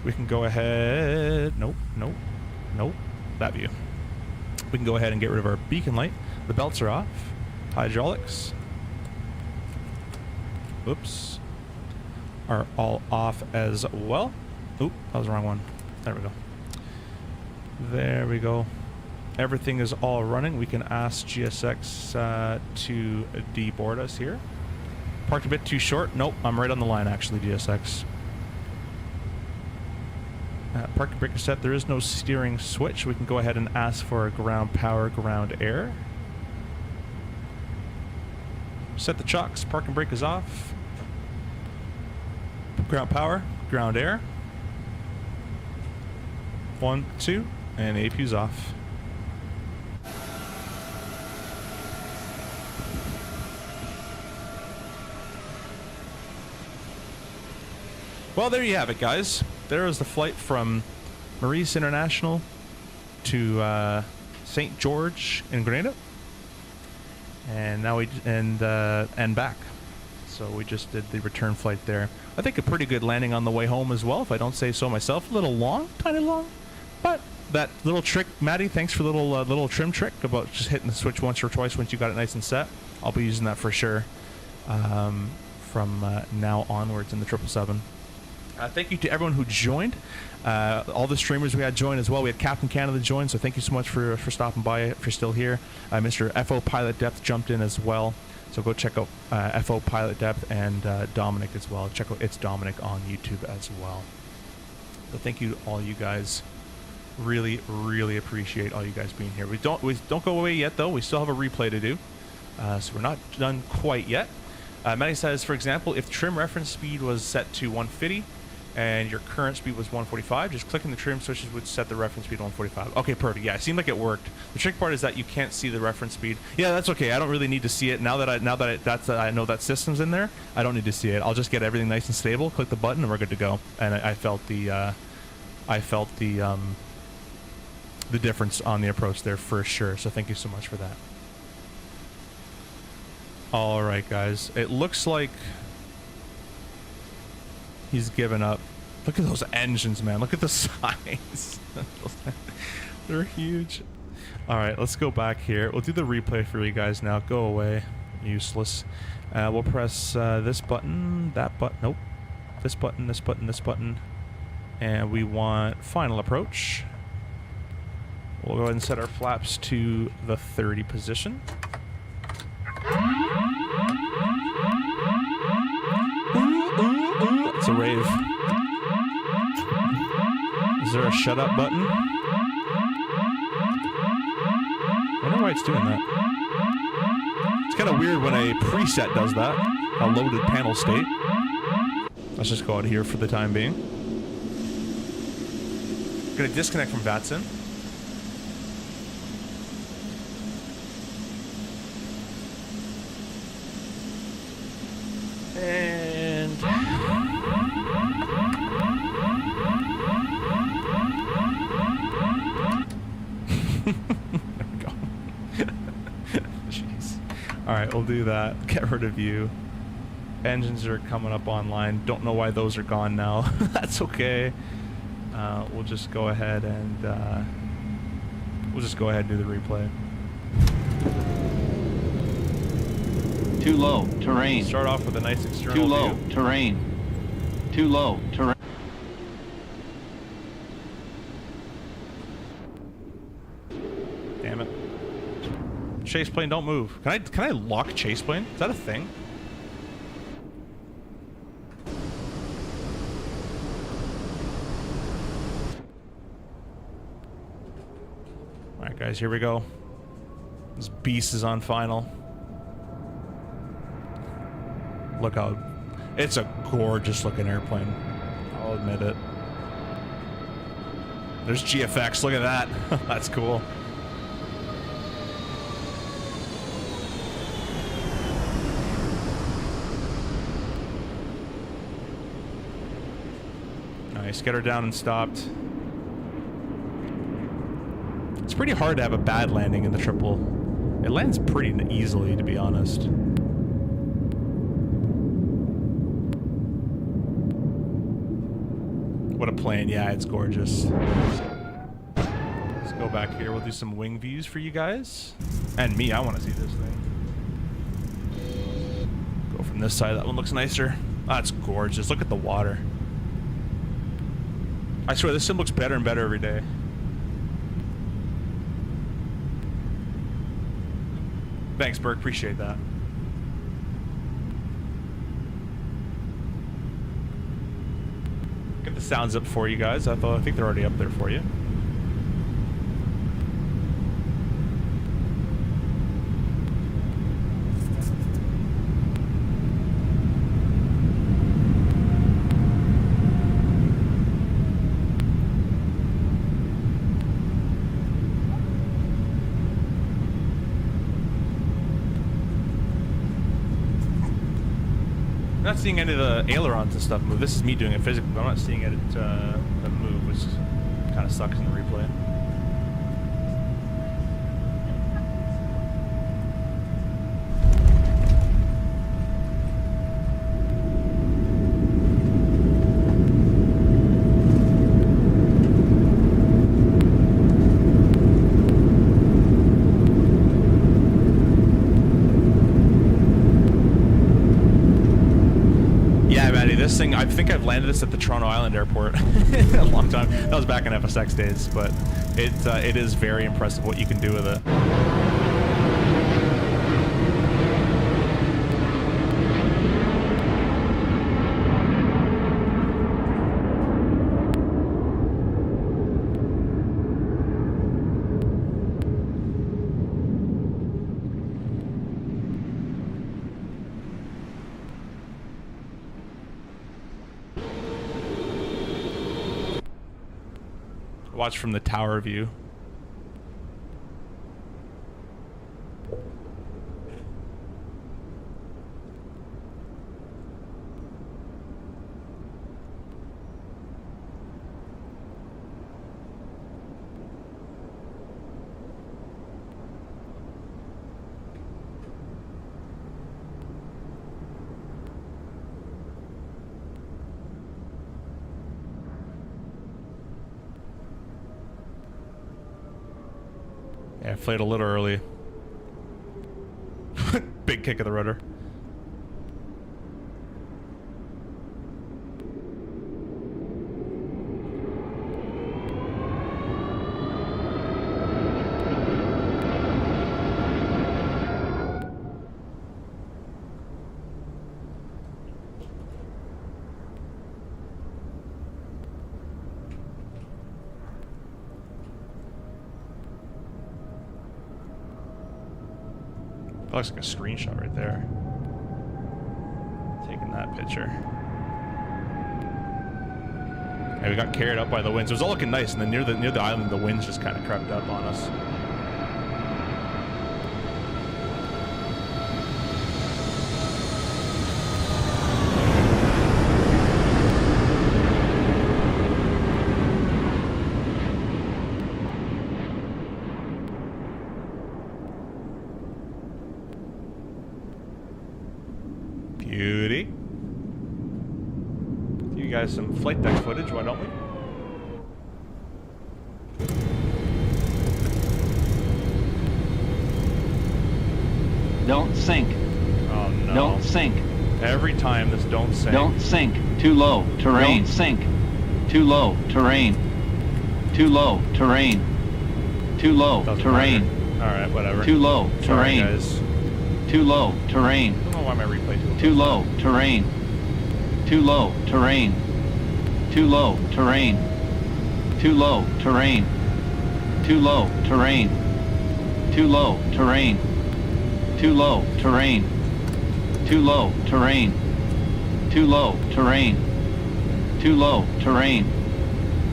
A: We can go ahead. Nope, nope, nope. That view. We can go ahead and get rid of our beacon light. The belts are off. Hydraulics. Oops. Are all off as well. Oop, that was the wrong one. There we go. There we go. Everything is all running. We can ask GSX to deboard us here. Parked a bit too short. Nope, I'm right on the line actually, GSX. Parking brake is set. There is no steering switch. We can go ahead and ask for ground power, ground air. Set the chocks. Parking brake is off. Ground power, ground air. 1, 2, and APU's off. Well, there you have it, guys. There is the flight from Maurice International to St. George in Grenada, and now and back. So we just did the return flight there. I think a pretty good landing on the way home as well, if I don't say so myself. A little long, tiny long, but that little trick, Maddie, thanks for the little trim trick about just hitting the switch once or twice once you got it nice and set. I'll be using that for sure from now onwards in the 777. Thank you to everyone who joined. All the streamers we had join as well. We had Captain Canada join, so thank you so much for stopping by if you're still here. Mr. FO Pilot Depth jumped in as well. So go check out FO Pilot Depth and Dominic as well. Check out It's Dominic on YouTube as well. So thank you to all you guys Really, really appreciate all you guys being here. We don't go away yet though. We still have a replay to do, so we're not done quite yet. Matty says, for example, if trim reference speed was set to 150 and your current speed was 145, just clicking the trim switches would set the reference speed to 145. Okay, perfect. Yeah, it seemed like it worked. The trick part is that you can't see the reference speed. Yeah, that's okay. I don't really need to see it now that I know that system's in there. I don't need to see it. I'll just get everything nice and stable. Click the button, and we're good to go. And I felt the difference on the approach there for sure. So thank you so much for that. All right, guys. It looks like he's given up. Look at those engines, man. Look at the size. They're huge. All right, let's go back here. We'll do the replay for you guys now. Go away. Useless. We'll press this button, that button. Nope. This button, this button, this button. And we want final approach. We'll go ahead and set our flaps to the 30 position. It's a rave. Is there a shut up button? I wonder why it's doing that. It's kind of weird when a preset does that. A loaded panel state. Let's just go out here for the time being. Gonna disconnect from VATSIM. And there we go. Jeez. All right, we'll do that. Get rid of you. Engines are coming up online. Don't know why those are gone now. That's okay. We'll just go ahead and do the replay.
B: Too low, terrain.
A: Start off with a nice external
B: Too low,
A: view.
B: terrain. Too low, terrain.
A: Damn it. Chase plane, don't move. Can I lock chase plane? Is that a thing? Alright guys, here we go. This beast is on final. Look how... It's a gorgeous looking airplane. I'll admit it. There's GFX, look at that. That's cool. Nice, get her down and stopped. It's pretty hard to have a bad landing in the triple. It lands pretty easily, to be honest. What a plane. Yeah, it's gorgeous. Let's go back here. We'll do some wing views for you guys. And me, I want to see this thing. Go from this side. That one looks nicer. That's gorgeous. Look at the water. I swear, this sim looks better and better every day. Thanks, Berg. Appreciate that. Get the sounds up for you guys. I think they're already up there for you. I'm not seeing any of the ailerons and stuff move. This is me doing it physically, but I'm not seeing it move, which kind of sucks in the replay. This thing, I think I've landed this at the Toronto Island Airport a long time. That was back in FSX days, but it is very impressive what you can do with it. Watch from the tower view. Yeah, I played a little early. Big kick of the rudder. Looks like a screenshot right there. Taking that picture. Yeah, we got carried up by the winds. It was all looking nice, and then near the island, the winds just kind of crept up on us. Beauty. Give you guys some flight deck footage, why don't we?
B: Don't sink.
A: Oh no.
B: Don't sink.
A: Every time this don't sink.
B: Don't sink. Too low. Terrain. Don't sink. Too low. Terrain. Too low. Terrain. Too low.
A: Doesn't
B: Terrain.
A: Alright, whatever.
B: Too low.
A: Sorry,
B: Terrain.
A: guys.
B: Too low. Terrain.
A: I don't know why my replay doing
B: Too low. Terrain. Too low. Terrain. Too low. Terrain. Too low. Terrain. Too low. Terrain. Too low. Terrain. Too low. Terrain. Too low. Terrain. Too low. Terrain. Too low. Terrain.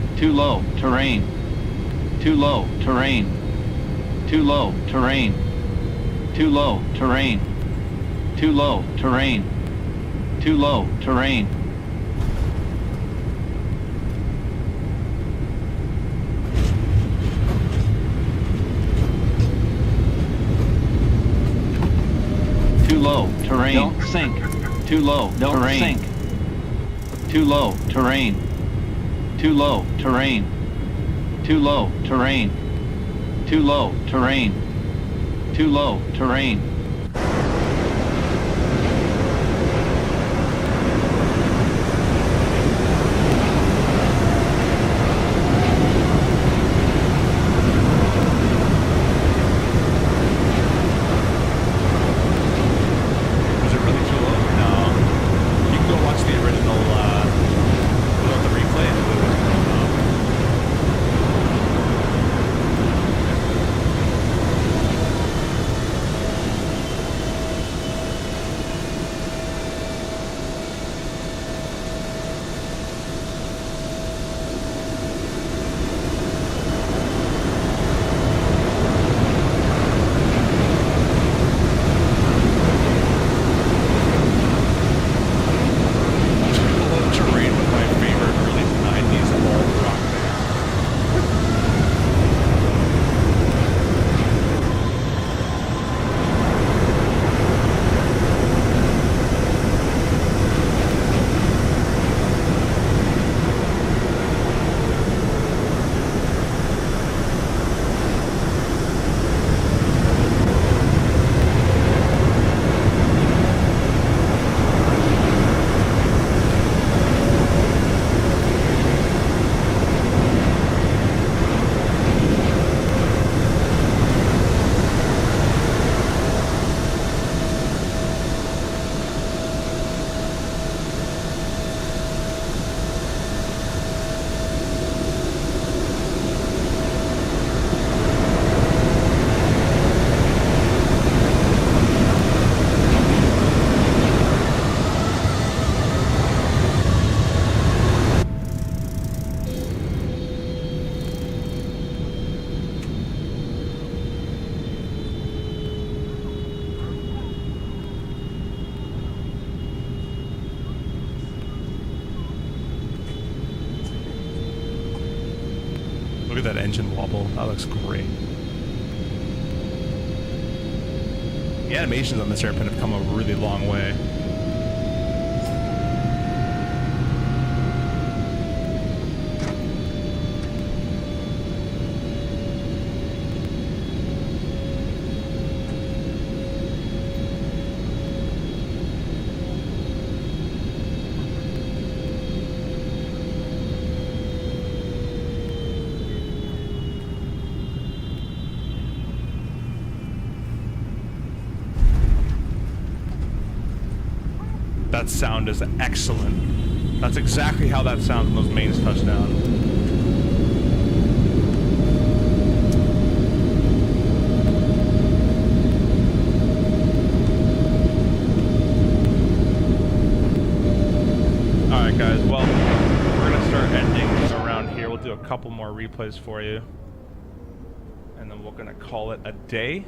B: Too low. Terrain. Too low. Terrain. Too low. Terrain. Too low. Terrain. Too low. Terrain. Too low. Terrain. Too low. Terrain. Don't sink. Too low. Don't terrain. Sink. Too low. Terrain. Too low. Terrain. Too low. Terrain. Too low. Terrain. Too low. Terrain.
A: at that engine wobble. That looks great. The animations on this airplane have come a really long way. That sound is excellent. That's exactly how that sounds when those mains touch down. Alright guys, well, we're gonna start ending around here. We'll do a couple more replays for you. And then we're gonna call it a day.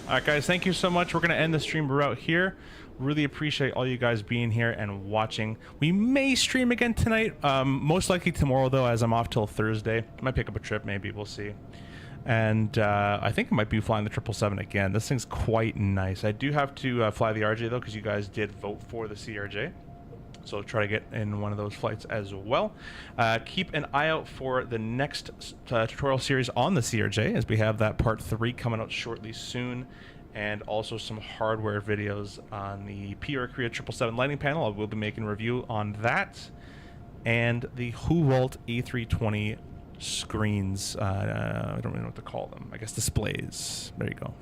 A: Alright guys, thank you so much. We're going to end the stream out here. Really appreciate all you guys being here and watching. We may stream again tonight. Most likely tomorrow though, as I'm off till Thursday. Might pick up a trip maybe, we'll see. And I think I might be flying the 777 again. This thing's quite nice. I do have to fly the RJ though, because you guys did vote for the CRJ. So try to get in one of those flights as well. Keep an eye out for the next tutorial series on the CRJ, as we have that part 3 coming out shortly soon, and also some hardware videos on the PR Korea 777 lighting panel. I will be making a review on that, and the Huwalt A320 screens. I don't really know what to call them. I guess displays. There you go.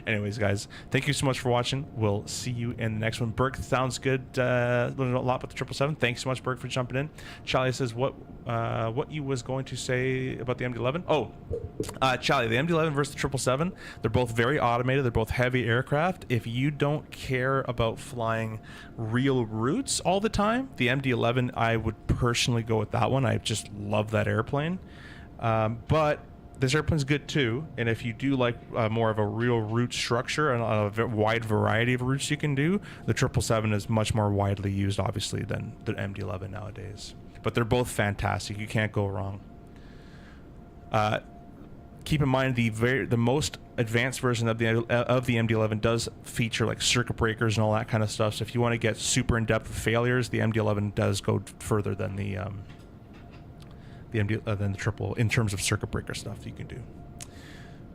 A: Anyways, guys, thank you so much for watching. We'll see you in the next one. Burke, sounds good. Learned a lot about the 777. Thanks so much, Burke, for jumping in. Charlie says what you was going to say about the MD-11. Oh, Charlie, the MD-11 versus the 777. They're both very automated. They're both heavy aircraft. If you don't care about flying real routes all the time, the MD-11, I would personally go with that one. I just love that airplane. But this airplane's good too, and if you do like more of a real route structure and a wide variety of routes you can do, the 777 is much more widely used, obviously, than the MD-11 nowadays. But they're both fantastic. You can't go wrong. Keep in mind the most advanced version of the MD-11 does feature like circuit breakers and all that kind of stuff. So if you want to get super in depth with failures, the MD-11 does go further than the triple in terms of circuit breaker stuff you can do.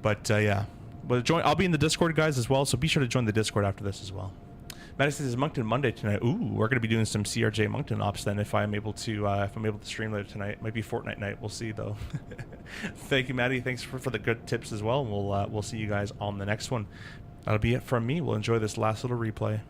A: But yeah, but I'll be in the Discord, guys, as well, so be sure to join the Discord after this as well. Maddie says it's Moncton Monday tonight. Ooh, we're going to be doing some CRJ Moncton ops then if I'm able to stream later tonight. It might be Fortnite night. We'll see though. Thank you, Maddie. Thanks for the good tips as well. And we'll see you guys on the next one. That'll be it from me. We'll enjoy this last little replay.